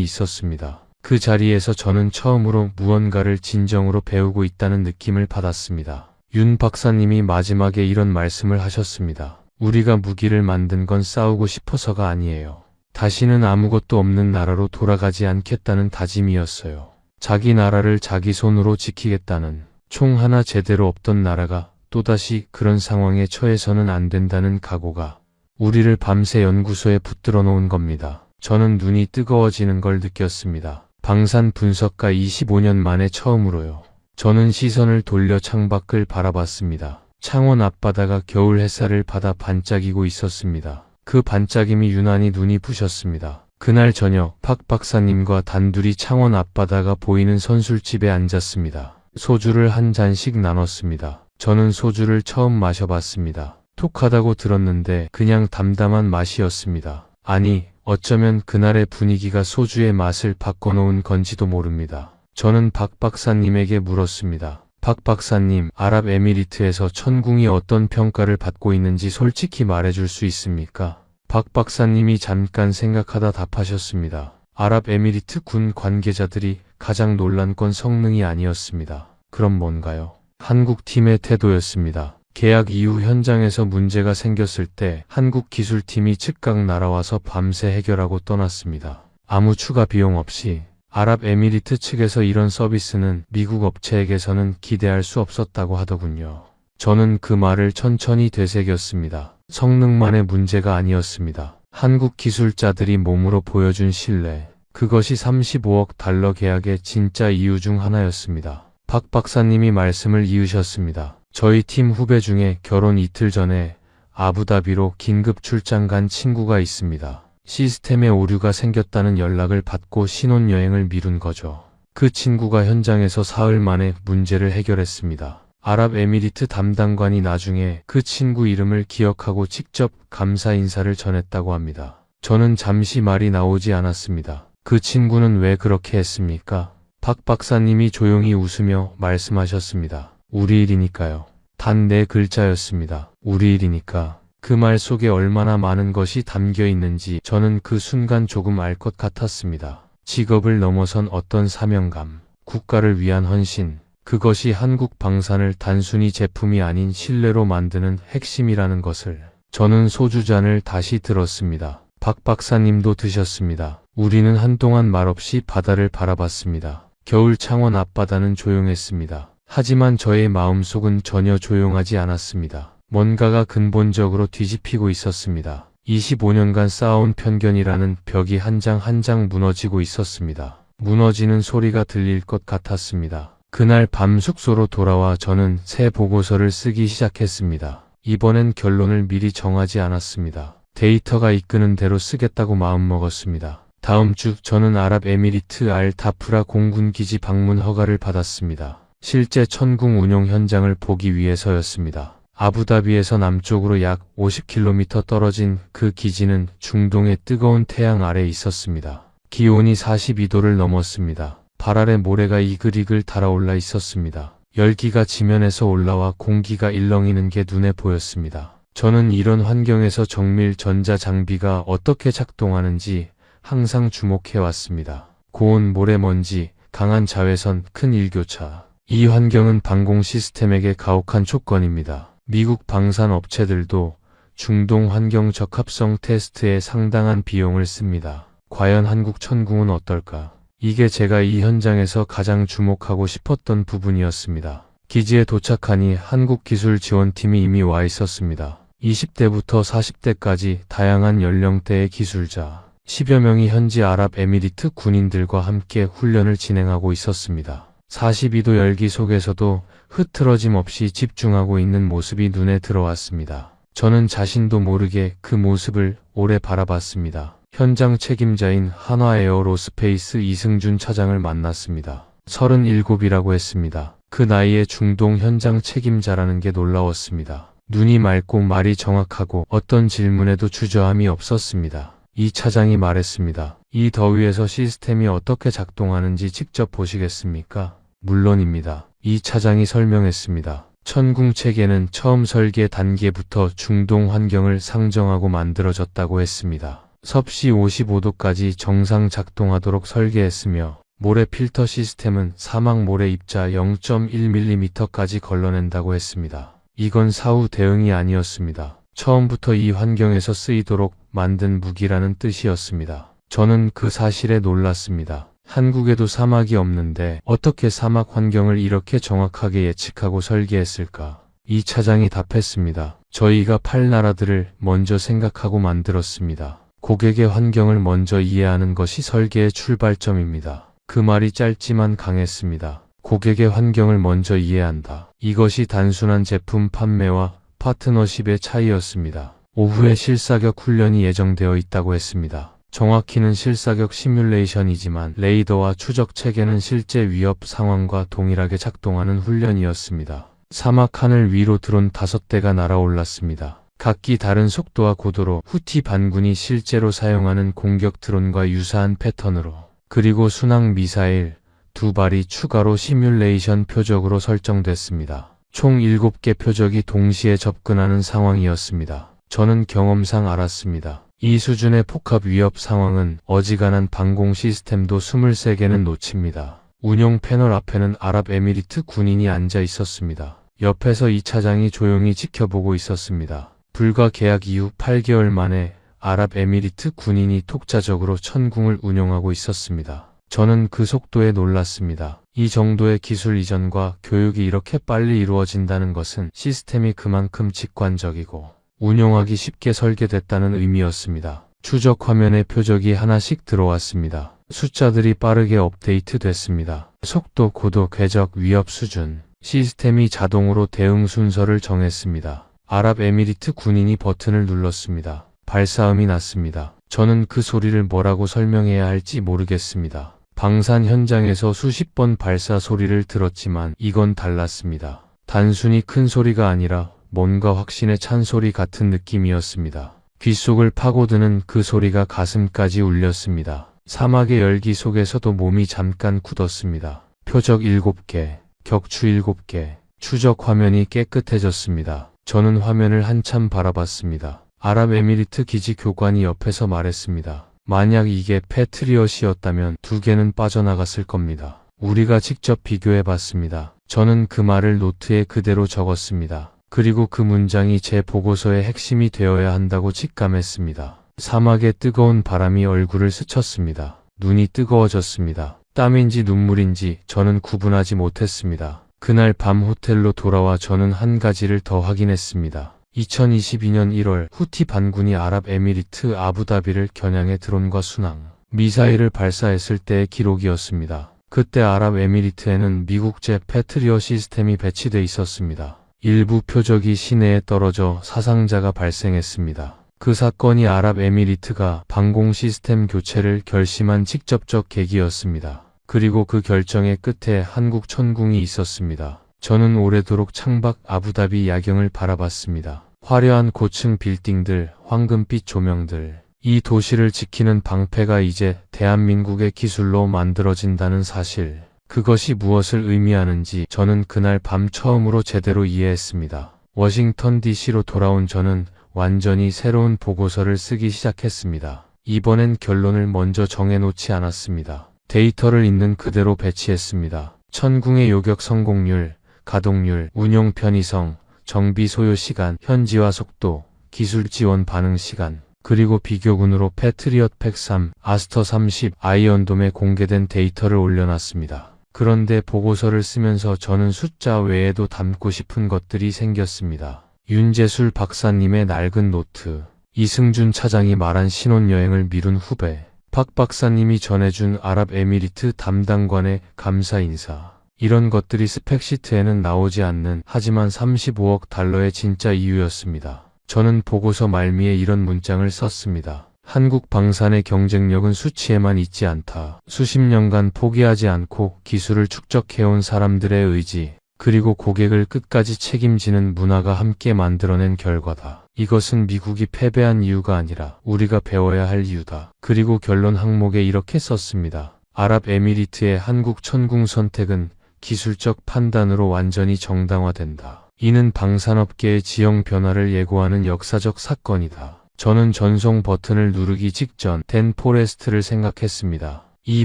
S1: 있었습니다. 그 자리에서 저는 처음으로 무언가를 진정으로 배우고 있다는 느낌을 받았습니다. 윤 박사님이 마지막에 이런 말씀을 하셨습니다. 우리가 무기를 만든 건 싸우고 싶어서가 아니에요. 다시는 아무것도 없는 나라로 돌아가지 않겠다는 다짐이었어요. 자기 나라를 자기 손으로 지키겠다는, 총 하나 제대로 없던 나라가 또다시 그런 상황에 처해서는 안 된다는 각오가 우리를 밤새 연구소에 붙들어 놓은 겁니다. 저는 눈이 뜨거워지는 걸 느꼈습니다. 방산 분석가 25년 만에 처음으로요. 저는 시선을 돌려 창밖을 바라봤습니다. 창원 앞바다가 겨울 햇살을 받아 반짝이고 있었습니다. 그 반짝임이 유난히 눈이 부셨습니다. 그날 저녁 박 박사님과 단둘이 창원 앞바다가 보이는 선술집에 앉았습니다. 소주를 한 잔씩 나눴습니다. 저는 소주를 처음 마셔봤습니다. 톡하다고 들었는데 그냥 담담한 맛이었습니다. 아니, 어쩌면 그날의 분위기가 소주의 맛을 바꿔놓은 건지도 모릅니다. 저는 박 박사님에게 물었습니다. 박 박사님, 아랍에미리트에서 천궁이 어떤 평가를 받고 있는지 솔직히 말해줄 수 있습니까? 박 박사님이 잠깐 생각하다 답하셨습니다. 아랍에미리트 군 관계자들이 가장 놀란 건 성능이 아니었습니다. 그럼 뭔가요? 한국 팀의 태도였습니다. 계약 이후 현장에서 문제가 생겼을 때 한국 기술팀이 즉각 날아와서 밤새 해결하고 떠났습니다. 아무 추가 비용 없이. 아랍에미리트 측에서 이런 서비스는 미국 업체에게서는 기대할 수 없었다고 하더군요. 저는 그 말을 천천히 되새겼습니다. 성능만의 문제가 아니었습니다. 한국 기술자들이 몸으로 보여준 신뢰, 그것이 35억 달러 계약의 진짜 이유 중 하나였습니다. 박 박사님이 말씀을 이으셨습니다. 저희 팀 후배 중에 결혼 이틀 전에 아부다비로 긴급 출장 간 친구가 있습니다. 시스템에 오류가 생겼다는 연락을 받고 신혼여행을 미룬 거죠. 그 친구가 현장에서 사흘 만에 문제를 해결했습니다. 아랍에미리트 담당관이 나중에 그 친구 이름을 기억하고 직접 감사 인사를 전했다고 합니다. 저는 잠시 말이 나오지 않았습니다. 그 친구는 왜 그렇게 했습니까? 박 박사님이 조용히 웃으며 말씀하셨습니다. 우리 일이니까요. 단 4글자였습니다. 우리 일이니까. 그 말 속에 얼마나 많은 것이 담겨 있는지 저는 그 순간 조금 알 것 같았습니다. 직업을 넘어선 어떤 사명감, 국가를 위한 헌신, 그것이 한국 방산을 단순히 제품이 아닌 신뢰로 만드는 핵심이라는 것을. 저는 소주잔을 다시 들었습니다. 박 박사님도 드셨습니다. 우리는 한동안 말없이 바다를 바라봤습니다. 겨울 창원 앞바다는 조용했습니다. 하지만 저의 마음속은 전혀 조용하지 않았습니다. 뭔가가 근본적으로 뒤집히고 있었습니다. 25년간 쌓아온 편견이라는 벽이 한 장 한 장 무너지고 있었습니다. 무너지는 소리가 들릴 것 같았습니다. 그날 밤 숙소로 돌아와 저는 새 보고서를 쓰기 시작했습니다. 이번엔 결론을 미리 정하지 않았습니다. 데이터가 이끄는 대로 쓰겠다고 마음먹었습니다. 다음 주 저는 아랍에미리트 알타프라 공군기지 방문 허가를 받았습니다. 실제 천궁 운용 현장을 보기 위해서였습니다. 아부다비에서 남쪽으로 약 50km 떨어진 그 기지는 중동의 뜨거운 태양 아래 있었습니다. 기온이 42도를 넘었습니다. 발 아래 모래가 이글이글 달아올라 있었습니다. 열기가 지면에서 올라와 공기가 일렁이는 게 눈에 보였습니다. 저는 이런 환경에서 정밀 전자 장비가 어떻게 작동하는지 항상 주목해왔습니다. 고온 모래먼지, 강한 자외선, 큰 일교차. 이 환경은 방공 시스템에게 가혹한 조건입니다. 미국 방산 업체들도 중동 환경 적합성 테스트에 상당한 비용을 씁니다. 과연 한국 천궁은 어떨까? 이게 제가 이 현장에서 가장 주목하고 싶었던 부분이었습니다. 기지에 도착하니 한국기술지원팀이 이미 와 있었습니다. 20대부터 40대까지 다양한 연령대의 기술자, 10여 명이 현지 아랍에미리트 군인들과 함께 훈련을 진행하고 있었습니다. 42도 열기 속에서도 흐트러짐 없이 집중하고 있는 모습이 눈에 들어왔습니다. 저는 자신도 모르게 그 모습을 오래 바라봤습니다. 현장 책임자인 한화에어로스페이스 이승준 차장을 만났습니다. 37이라고 했습니다. 그 나이에 중동 현장 책임자라는 게 놀라웠습니다. 눈이 맑고 말이 정확하고 어떤 질문에도 주저함이 없었습니다. 이 차장이 말했습니다. 이 더위에서 시스템이 어떻게 작동하는지 직접 보시겠습니까? 물론입니다. 이 차장이 설명했습니다. 천궁 체계는 처음 설계 단계부터 중동 환경을 상정하고 만들어졌다고 했습니다. 섭씨 55도까지 정상 작동하도록 설계했으며 모래 필터 시스템은 사막 모래 입자 0.1mm까지 걸러낸다고 했습니다. 이건 사후 대응이 아니었습니다. 처음부터 이 환경에서 쓰이도록 만든 무기라는 뜻이었습니다. 저는 그 사실에 놀랐습니다. 한국에도 사막이 없는데 어떻게 사막 환경을 이렇게 정확하게 예측하고 설계했을까? 이 차장이 답했습니다. 저희가 8나라들을 먼저 생각하고 만들었습니다. 고객의 환경을 먼저 이해하는 것이 설계의 출발점입니다. 그 말이 짧지만 강했습니다. 고객의 환경을 먼저 이해한다. 이것이 단순한 제품 판매와 파트너십의 차이였습니다. 오후에 실사격 훈련이 예정되어 있다고 했습니다. 정확히는 실사격 시뮬레이션이지만 레이더와 추적 체계는 실제 위협 상황과 동일하게 작동하는 훈련이었습니다. 사막 하늘 위로 드론 5대가 날아올랐습니다. 각기 다른 속도와 고도로 후티 반군이 실제로 사용하는 공격 드론과 유사한 패턴으로, 그리고 순항 미사일 2발이 추가로 시뮬레이션 표적으로 설정됐습니다. 총 7개 표적이 동시에 접근하는 상황이었습니다. 저는 경험상 알았습니다. 이 수준의 폭합 위협 상황은 어지간한 방공 시스템도 23개는 놓칩니다. 운용 패널 앞에는 아랍에미리트 군인이 앉아 있었습니다. 옆에서 이 차장이 조용히 지켜보고 있었습니다. 불과 계약 이후 8개월 만에 아랍에미리트 군인이 독자적으로 천궁을 운용하고 있었습니다. 저는 그 속도에 놀랐습니다. 이 정도의 기술 이전과 교육이 이렇게 빨리 이루어진다는 것은 시스템이 그만큼 직관적이고 운용하기 쉽게 설계됐다는 의미였습니다. 추적 화면에 표적이 하나씩 들어왔습니다. 숫자들이 빠르게 업데이트 됐습니다. 속도, 고도, 궤적, 위협 수준. 시스템이 자동으로 대응 순서를 정했습니다. 아랍에미리트 군인이 버튼을 눌렀습니다. 발사음이 났습니다. 저는 그 소리를 뭐라고 설명해야 할지 모르겠습니다. 방산 현장에서 수십 번 발사 소리를 들었지만 이건 달랐습니다. 단순히 큰 소리가 아니라 뭔가 확신에 찬 소리 같은 느낌이었습니다. 귓속을 파고드는 그 소리가 가슴까지 울렸습니다. 사막의 열기 속에서도 몸이 잠깐 굳었습니다. 표적 7개, 격추 7개, 추적 화면이 깨끗해졌습니다. 저는 화면을 한참 바라봤습니다. 아랍에미리트 기지 교관이 옆에서 말했습니다. 만약 이게 패트리엇이었다면 2개는 빠져나갔을 겁니다. 우리가 직접 비교해봤습니다. 저는 그 말을 노트에 그대로 적었습니다. 그리고 그 문장이 제 보고서의 핵심이 되어야 한다고 직감했습니다. 사막의 뜨거운 바람이 얼굴을 스쳤습니다. 눈이 뜨거워졌습니다. 땀인지 눈물인지 저는 구분하지 못했습니다. 그날 밤 호텔로 돌아와 저는 한 가지를 더 확인했습니다. 2022년 1월 후티 반군이 아랍에미리트 아부다비를 겨냥해 드론과 순항 미사일을 발사했을 때의 기록이었습니다. 그때 아랍에미리트에는 미국제 패트리엇 시스템이 배치돼 있었습니다. 일부 표적이 시내에 떨어져 사상자가 발생했습니다. 그 사건이 아랍에미리트가 방공 시스템 교체를 결심한 직접적 계기였습니다. 그리고 그 결정의 끝에 한국 천궁이 있었습니다. 저는 오래도록 창밖 아부다비 야경을 바라봤습니다. 화려한 고층 빌딩들, 황금빛 조명들. 이 도시를 지키는 방패가 이제 대한민국의 기술로 만들어진다는 사실. 그것이 무엇을 의미하는지 저는 그날 밤 처음으로 제대로 이해했습니다. 워싱턴 DC로 돌아온 저는 완전히 새로운 보고서를 쓰기 시작했습니다. 이번엔 결론을 먼저 정해놓지 않았습니다. 데이터를 있는 그대로 배치했습니다. 천궁의 요격 성공률, 가동률, 운용 편의성, 정비 소요 시간, 현지화 속도, 기술 지원 반응 시간, 그리고 비교군으로 패트리엇 팩3, 아스터 30, 아이언돔에 공개된 데이터를 올려놨습니다. 그런데 보고서를 쓰면서 저는 숫자 외에도 담고 싶은 것들이 생겼습니다. 윤재술 박사님의 낡은 노트, 이승준 차장이 말한 신혼여행을 미룬 후배, 박 박사님이 전해준 아랍에미리트 담당관의 감사 인사. 이런 것들이 스펙시트에는 나오지 않는 하지만 35억 달러의 진짜 이유였습니다. 저는 보고서 말미에 이런 문장을 썼습니다. 한국 방산의 경쟁력은 수치에만 있지 않다. 수십 년간 포기하지 않고 기술을 축적해온 사람들의 의지, 그리고 고객을 끝까지 책임지는 문화가 함께 만들어낸 결과다. 이것은 미국이 패배한 이유가 아니라 우리가 배워야 할 이유다. 그리고 결론 항목에 이렇게 썼습니다. 아랍에미리트의 한국 천궁 선택은 기술적 판단으로 완전히 정당화된다. 이는 방산업계의 지형 변화를 예고하는 역사적 사건이다. 저는 전송 버튼을 누르기 직전 댄 포레스트를 생각했습니다. 이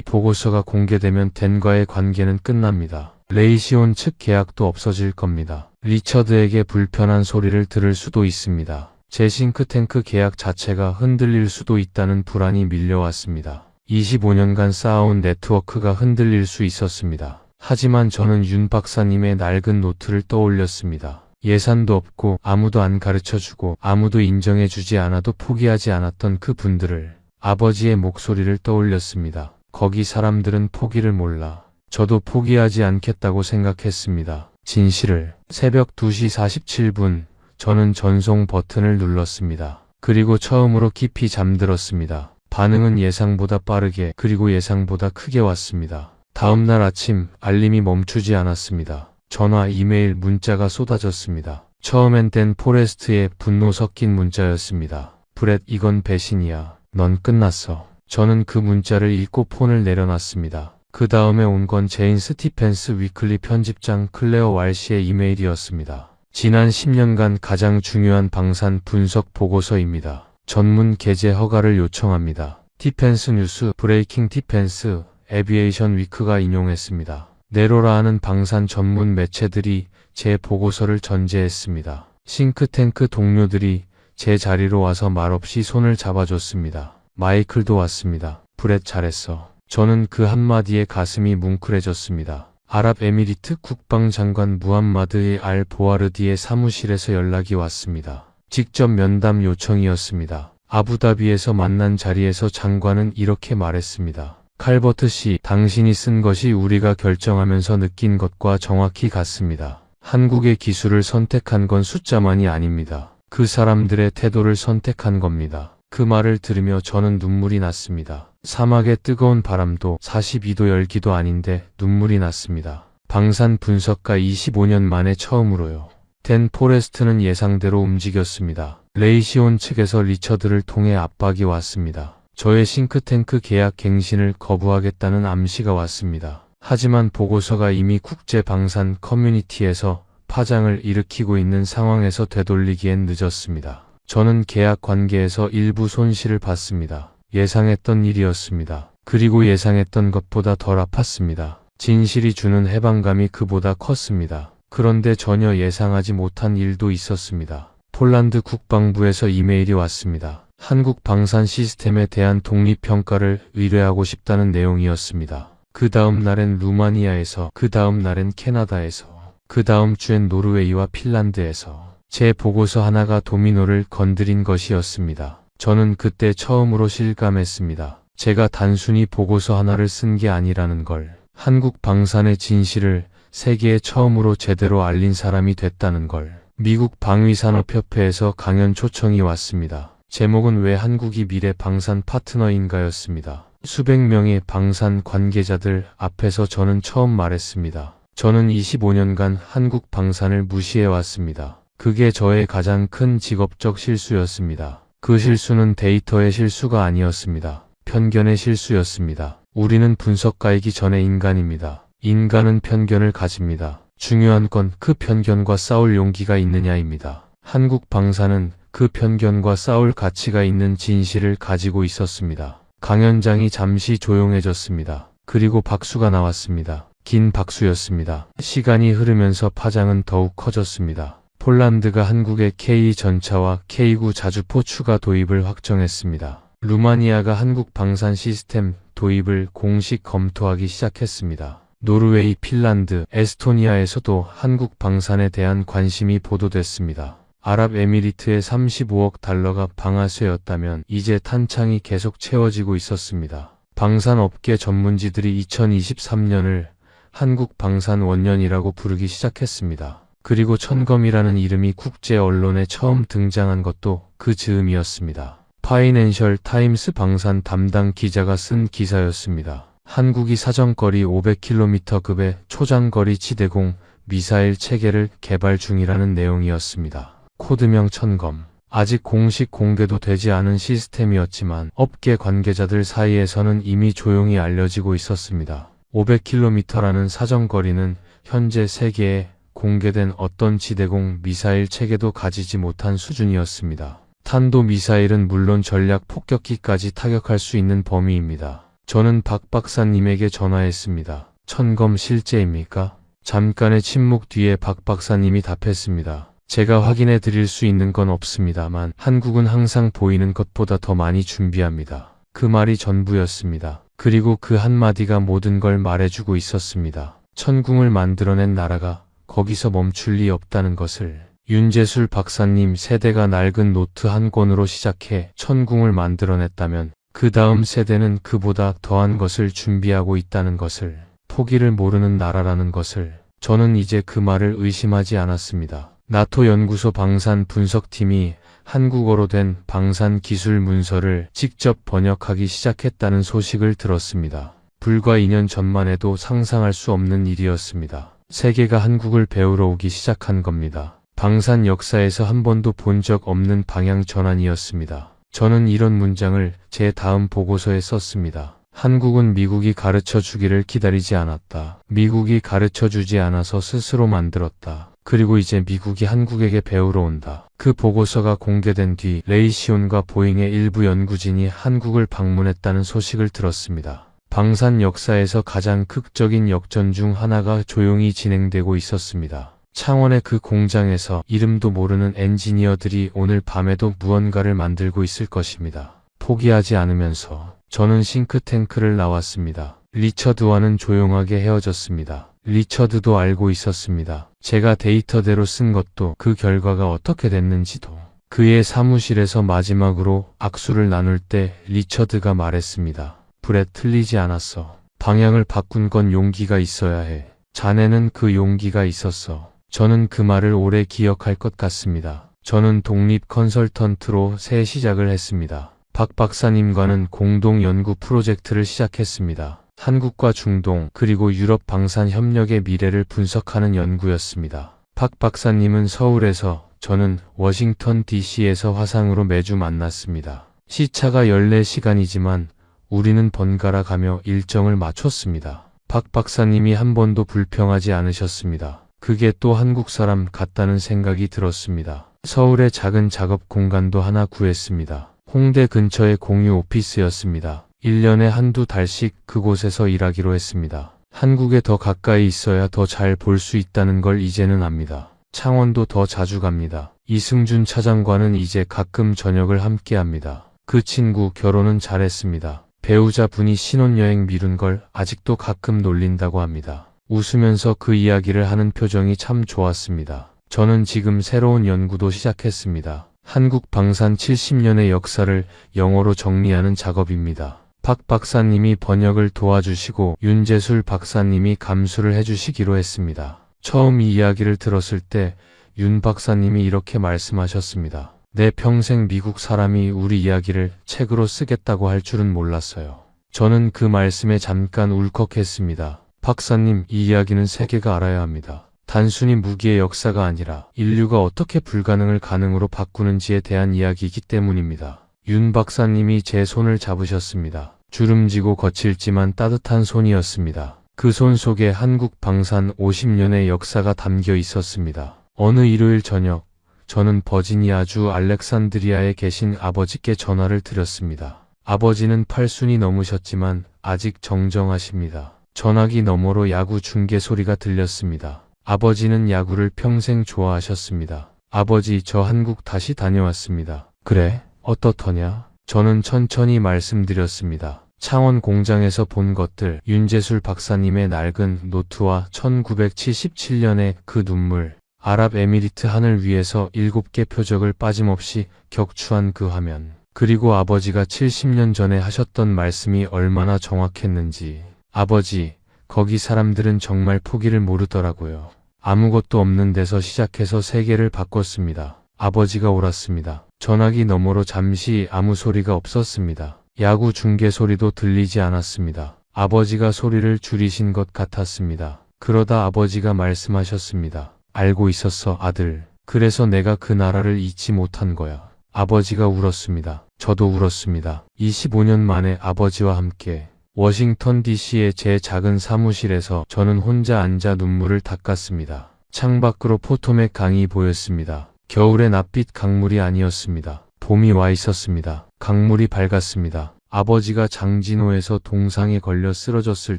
S1: 보고서가 공개되면 댄과의 관계는 끝납니다. 레이시온 측 계약도 없어질 겁니다. 리처드에게 불편한 소리를 들을 수도 있습니다. 제 싱크탱크 계약 자체가 흔들릴 수도 있다는 불안이 밀려왔습니다. 25년간 쌓아온 네트워크가 흔들릴 수 있었습니다. 하지만 저는 윤 박사님의 낡은 노트를 떠올렸습니다. 예산도 없고 아무도 안 가르쳐주고 아무도 인정해주지 않아도 포기하지 않았던 그 분들을, 아버지의 목소리를 떠올렸습니다. 거기 사람들은 포기를 몰라. 저도 포기하지 않겠다고 생각했습니다. 진실을. 새벽 2시 47분 저는 전송 버튼을 눌렀습니다. 그리고 처음으로 깊이 잠들었습니다. 반응은 예상보다 빠르게 그리고 예상보다 크게 왔습니다. 다음날 아침 알림이 멈추지 않았습니다. 전화, 이메일, 문자가 쏟아졌습니다. 처음엔 댄 포레스트의 분노 섞인 문자였습니다. 브렛, 이건 배신이야. 넌 끝났어. 저는 그 문자를 읽고 폰을 내려놨습니다. 그 다음에 온 건 제인 스티펜스 위클리 편집장 클레어 왈시의 이메일이었습니다. 지난 10년간 가장 중요한 방산 분석 보고서입니다. 전문 게재 허가를 요청합니다. 디펜스 뉴스, 브레이킹 디펜스, 에비에이션 위크가 인용했습니다. 네로라 하는 방산 전문 매체들이 제 보고서를 전제했습니다. 싱크탱크 동료들이 제 자리로 와서 말없이 손을 잡아줬습니다. 마이클도 왔습니다. 브렛 잘했어. 저는 그 한마디에 가슴이 뭉클해졌습니다. 아랍에미리트 국방장관 무함마드 알 보아르디의 사무실에서 연락이 왔습니다. 직접 면담 요청이었습니다. 아부다비에서 만난 자리에서 장관은 이렇게 말했습니다. 칼버트 씨, 당신이 쓴 것이 우리가 결정하면서 느낀 것과 정확히 같습니다. 한국의 기술을 선택한 건 숫자만이 아닙니다. 그 사람들의 태도를 선택한 겁니다. 그 말을 들으며 저는 눈물이 났습니다. 사막의 뜨거운 바람도 42도 열기도 아닌데 눈물이 났습니다. 방산 분석가 25년 만에 처음으로요. 댄 포레스트는 예상대로 움직였습니다. 레이시온 측에서 리처드를 통해 압박이 왔습니다. 저의 싱크탱크 계약 갱신을 거부하겠다는 암시가 왔습니다. 하지만 보고서가 이미 국제 방산 커뮤니티에서 파장을 일으키고 있는 상황에서 되돌리기엔 늦었습니다. 저는 계약 관계에서 일부 손실을 봤습니다. 예상했던 일이었습니다. 그리고 예상했던 것보다 덜 아팠습니다. 진실이 주는 해방감이 그보다 컸습니다. 그런데 전혀 예상하지 못한 일도 있었습니다. 폴란드 국방부에서 이메일이 왔습니다. 한국 방산 시스템에 대한 독립평가를 의뢰하고 싶다는 내용이었습니다. 그 다음 날엔 루마니아에서, 그 다음 날엔 캐나다에서, 그 다음 주엔 노르웨이와 핀란드에서 제 보고서 하나가 도미노를 건드린 것이었습니다. 저는 그때 처음으로 실감했습니다. 제가 단순히 보고서 하나를 쓴 게 아니라는 걸, 한국 방산의 진실을 세계에 처음으로 제대로 알린 사람이 됐다는 걸. 미국 방위산업협회에서 강연 초청이 왔습니다. 제목은 왜 한국이 미래 방산 파트너인가였습니다. 수백 명의 방산 관계자들 앞에서 저는 처음 말했습니다. 저는 25년간 한국 방산을 무시해왔습니다. 그게 저의 가장 큰 직업적 실수였습니다. 그 실수는 데이터의 실수가 아니었습니다. 편견의 실수였습니다. 우리는 분석가이기 전에 인간입니다. 인간은 편견을 가집니다. 중요한 건 그 편견과 싸울 용기가 있느냐입니다. 한국 방산은 그 편견과 싸울 가치가 있는 진실을 가지고 있었습니다. 강연장이 잠시 조용해졌습니다. 그리고 박수가 나왔습니다. 긴 박수였습니다. 시간이 흐르면서 파장은 더욱 커졌습니다. 폴란드가 한국의 K 전차와 K9 자주포 추가 도입을 확정했습니다. 루마니아가 한국 방산 시스템 도입을 공식 검토하기 시작했습니다. 노르웨이, 핀란드, 에스토니아에서도 한국 방산에 대한 관심이 보도됐습니다. 아랍에미리트의 35억 달러가 방아쇠였다면 이제 탄창이 계속 채워지고 있었습니다. 방산업계 전문지들이 2023년을 한국 방산 원년이라고 부르기 시작했습니다. 그리고 천검이라는 이름이 국제 언론에 처음 등장한 것도 그 즈음이었습니다. 파이낸셜 타임스 방산 담당 기자가 쓴 기사였습니다. 한국이 사정거리 500km급의 초장거리 지대공 미사일 체계를 개발 중이라는 내용이었습니다. 코드명 천검. 아직 공식 공개도 되지 않은 시스템이었지만 업계 관계자들 사이에서는 이미 조용히 알려지고 있었습니다. 500km라는 사정거리는 현재 세계에 공개된 어떤 지대공 미사일 체계도 가지지 못한 수준이었습니다. 탄도미사일은 물론 전략 폭격기까지 타격할 수 있는 범위입니다. 저는 박 박사님에게 전화했습니다. 천검 실제입니까? 잠깐의 침묵 뒤에 박 박사님이 답했습니다. 제가 확인해 드릴 수 있는 건 없습니다만 한국은 항상 보이는 것보다 더 많이 준비합니다. 그 말이 전부였습니다. 그리고 그 한마디가 모든 걸 말해주고 있었습니다. 천궁을 만들어낸 나라가 거기서 멈출 리 없다는 것을. 윤재술 박사님 세대가 낡은 노트 한 권으로 시작해 천궁을 만들어냈다면 그 다음 세대는 그보다 더한 것을 준비하고 있다는 것을, 포기를 모르는 나라라는 것을. 저는 이제 그 말을 의심하지 않았습니다. 나토 연구소 방산 분석팀이 한국어로 된 방산 기술 문서를 직접 번역하기 시작했다는 소식을 들었습니다. 불과 2년 전만 해도 상상할 수 없는 일이었습니다. 세계가 한국을 배우러 오기 시작한 겁니다. 방산 역사에서 한 번도 본 적 없는 방향 전환이었습니다. 저는 이런 문장을 제 다음 보고서에 썼습니다. 한국은 미국이 가르쳐 주기를 기다리지 않았다. 미국이 가르쳐 주지 않아서 스스로 만들었다. 그리고 이제 미국이 한국에게 배우러 온다. 그 보고서가 공개된 뒤 레이시온과 보잉의 일부 연구진이 한국을 방문했다는 소식을 들었습니다. 방산 역사에서 가장 극적인 역전 중 하나가 조용히 진행되고 있었습니다. 창원의 그 공장에서 이름도 모르는 엔지니어들이 오늘 밤에도 무언가를 만들고 있을 것입니다. 포기하지 않으면서 저는 싱크탱크를 나왔습니다. 리처드와는 조용하게 헤어졌습니다. 리처드도 알고 있었습니다. 제가 데이터대로 쓴 것도 그 결과가 어떻게 됐는지도. 그의 사무실에서 마지막으로 악수를 나눌 때 리처드가 말했습니다. 브렛, 틀리지 않았어. 방향을 바꾼 건 용기가 있어야 해. 자네는 그 용기가 있었어. 저는 그 말을 오래 기억할 것 같습니다. 저는 독립 컨설턴트로 새 시작을 했습니다. 박 박사님과는 공동 연구 프로젝트를 시작했습니다. 한국과 중동 그리고 유럽 방산 협력의 미래를 분석하는 연구였습니다. 박 박사님은 서울에서, 저는 워싱턴 DC에서 화상으로 매주 만났습니다. 시차가 14시간이지만 우리는 번갈아 가며 일정을 맞췄습니다. 박 박사님이 한 번도 불평하지 않으셨습니다. 그게 또 한국 사람 같다는 생각이 들었습니다. 서울에 작은 작업 공간도 하나 구했습니다. 홍대 근처의 공유 오피스였습니다. 1년에 한두 달씩 그곳에서 일하기로 했습니다. 한국에 더 가까이 있어야 더 잘 볼 수 있다는 걸 이제는 압니다. 창원도 더 자주 갑니다. 이승준 차장과는 이제 가끔 저녁을 함께 합니다. 그 친구 결혼은 잘했습니다. 배우자분이 신혼여행 미룬 걸 아직도 가끔 놀린다고 합니다. 웃으면서 그 이야기를 하는 표정이 참 좋았습니다. 저는 지금 새로운 연구도 시작했습니다. 한국 방산 70년의 역사를 영어로 정리하는 작업입니다. 박 박사님이 번역을 도와주시고 윤재술 박사님이 감수를 해주시기로 했습니다. 처음 이 이야기를 들었을 때 윤 박사님이 이렇게 말씀하셨습니다. 내 평생 미국 사람이 우리 이야기를 책으로 쓰겠다고 할 줄은 몰랐어요. 저는 그 말씀에 잠깐 울컥했습니다. 박사님, 이 이야기는 세계가 알아야 합니다. 단순히 무기의 역사가 아니라 인류가 어떻게 불가능을 가능으로 바꾸는지에 대한 이야기이기 때문입니다. 윤 박사님이 제 손을 잡으셨습니다. 주름지고 거칠지만 따뜻한 손이었습니다. 그 손 속에 한국 방산 50년의 역사가 담겨 있었습니다. 어느 일요일 저녁, 저는 버지니아주 알렉산드리아에 계신 아버지께 전화를 드렸습니다. 아버지는 80이 넘으셨지만 아직 정정하십니다. 전화기 너머로 야구 중계 소리가 들렸습니다. 아버지는 야구를 평생 좋아하셨습니다. 아버지, 저 한국 다시 다녀왔습니다. 그래? 어떻더냐? 저는 천천히 말씀드렸습니다. 창원 공장에서 본 것들, 윤재술 박사님의 낡은 노트와 1977년의 그 눈물, 아랍에미리트 하늘 위에서 7개 표적을 빠짐없이 격추한 그 화면, 그리고 아버지가 70년 전에 하셨던 말씀이 얼마나 정확했는지. 아버지, 거기 사람들은 정말 포기를 모르더라고요. 아무것도 없는 데서 시작해서 세계를 바꿨습니다. 아버지가 옳았습니다. 전화기 너머로 잠시 아무 소리가 없었습니다. 야구 중계 소리도 들리지 않았습니다. 아버지가 소리를 줄이신 것 같았습니다. 그러다 아버지가 말씀하셨습니다. 알고 있었어, 아들. 그래서 내가 그 나라를 잊지 못한 거야. 아버지가 울었습니다. 저도 울었습니다. 25년 만에 아버지와 함께 워싱턴 DC의 제 작은 사무실에서 저는 혼자 앉아 눈물을 닦았습니다. 창밖으로 포토맥 강이 보였습니다. 겨울의 낯빛 강물이 아니었습니다. 봄이 와 있었습니다. 강물이 밝았습니다. 아버지가 장진호에서 동상에 걸려 쓰러졌을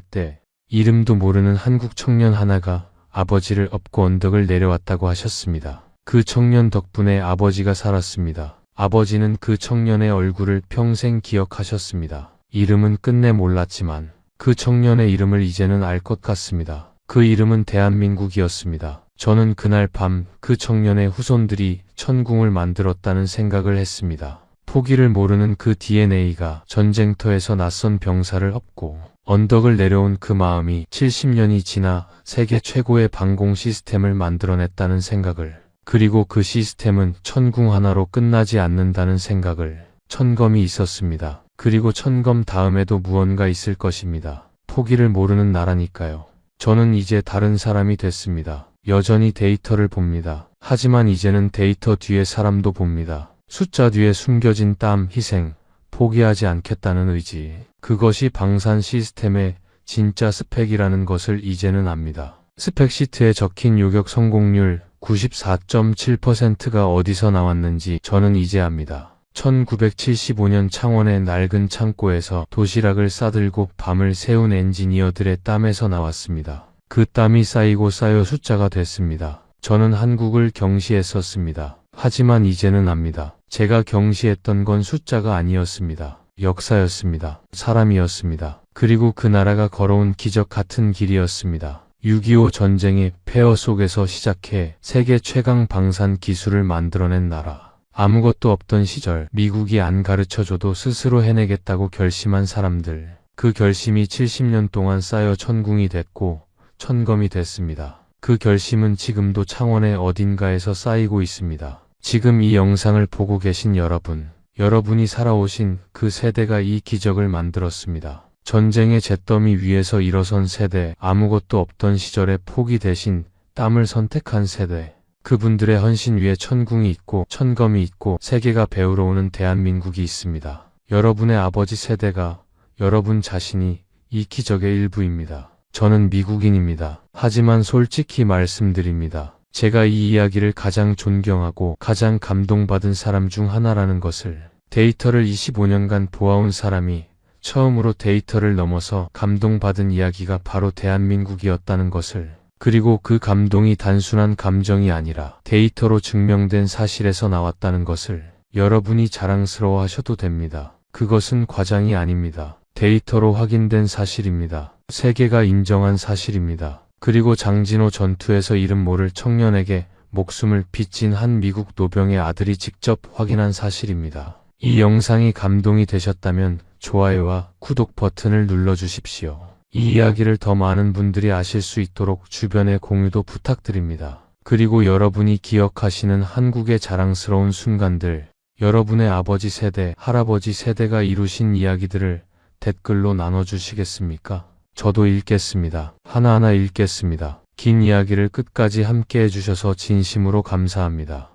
S1: 때 이름도 모르는 한국 청년 하나가 아버지를 업고 언덕을 내려왔다고 하셨습니다. 그 청년 덕분에 아버지가 살았습니다. 아버지는 그 청년의 얼굴을 평생 기억하셨습니다. 이름은 끝내 몰랐지만 그 청년의 이름을 이제는 알 것 같습니다. 그 이름은 대한민국이었습니다. 저는 그날 밤 그 청년의 후손들이 천궁을 만들었다는 생각을 했습니다. 포기를 모르는 그 DNA가 전쟁터에서 낯선 병사를 업고 언덕을 내려온 그 마음이 70년이 지나 세계 최고의 방공 시스템을 만들어냈다는 생각을, 그리고 그 시스템은 천궁 하나로 끝나지 않는다는 생각을, 천검이 있었습니다. 그리고 천검 다음에도 무언가 있을 것입니다. 포기를 모르는 나라니까요. 저는 이제 다른 사람이 됐습니다. 여전히 데이터를 봅니다. 하지만 이제는 데이터 뒤에 사람도 봅니다. 숫자 뒤에 숨겨진 땀, 희생, 포기하지 않겠다는 의지. 그것이 방산 시스템의 진짜 스펙이라는 것을 이제는 압니다. 스펙시트에 적힌 요격 성공률 94.7%가 어디서 나왔는지 저는 이제 압니다. 1975년 창원의 낡은 창고에서 도시락을 싸들고 밤을 새운 엔지니어들의 땀에서 나왔습니다. 그 땀이 쌓이고 쌓여 숫자가 됐습니다. 저는 한국을 경시했었습니다. 하지만 이제는 압니다. 제가 경시했던 건 숫자가 아니었습니다. 역사였습니다. 사람이었습니다. 그리고 그 나라가 걸어온 기적 같은 길이었습니다. 6.25 전쟁의 폐허 속에서 시작해 세계 최강 방산 기술을 만들어낸 나라. 아무것도 없던 시절 미국이 안 가르쳐줘도 스스로 해내겠다고 결심한 사람들. 그 결심이 70년 동안 쌓여 천궁이 됐고 천검이 됐습니다. 그 결심은 지금도 창원의 어딘가에서 쌓이고 있습니다. 지금 이 영상을 보고 계신 여러분, 여러분이 살아오신 그 세대가 이 기적을 만들었습니다. 전쟁의 잿더미 위에서 일어선 세대, 아무것도 없던 시절의 포기 대신 땀을 선택한 세대. 그분들의 헌신 위에 천궁이 있고 천검이 있고 세계가 배우러 오는 대한민국이 있습니다. 여러분의 아버지 세대가, 여러분 자신이 이 기적의 일부입니다. 저는 미국인입니다. 하지만 솔직히 말씀드립니다. 제가 이 이야기를 가장 존경하고 가장 감동받은 사람 중 하나라는 것을, 데이터를 25년간 보아온 사람이 처음으로 데이터를 넘어서 감동받은 이야기가 바로 대한민국이었다는 것을, 그리고 그 감동이 단순한 감정이 아니라 데이터로 증명된 사실에서 나왔다는 것을 여러분이 자랑스러워 하셔도 됩니다. 그것은 과장이 아닙니다. 데이터로 확인된 사실입니다. 세계가 인정한 사실입니다. 그리고 장진호 전투에서 이름 모를 청년에게 목숨을 빚진 한 미국 노병의 아들이 직접 확인한 사실입니다. 이 영상이 감동이 되셨다면 좋아요와 구독 버튼을 눌러주십시오. 이 이야기를 더 많은 분들이 아실 수 있도록 주변에 공유도 부탁드립니다. 그리고 여러분이 기억하시는 한국의 자랑스러운 순간들, 여러분의 아버지 세대, 할아버지 세대가 이루신 이야기들을 댓글로 나눠주시겠습니까? 저도 읽겠습니다. 하나하나 읽겠습니다. 긴 이야기를 끝까지 함께 해주셔서 진심으로 감사합니다.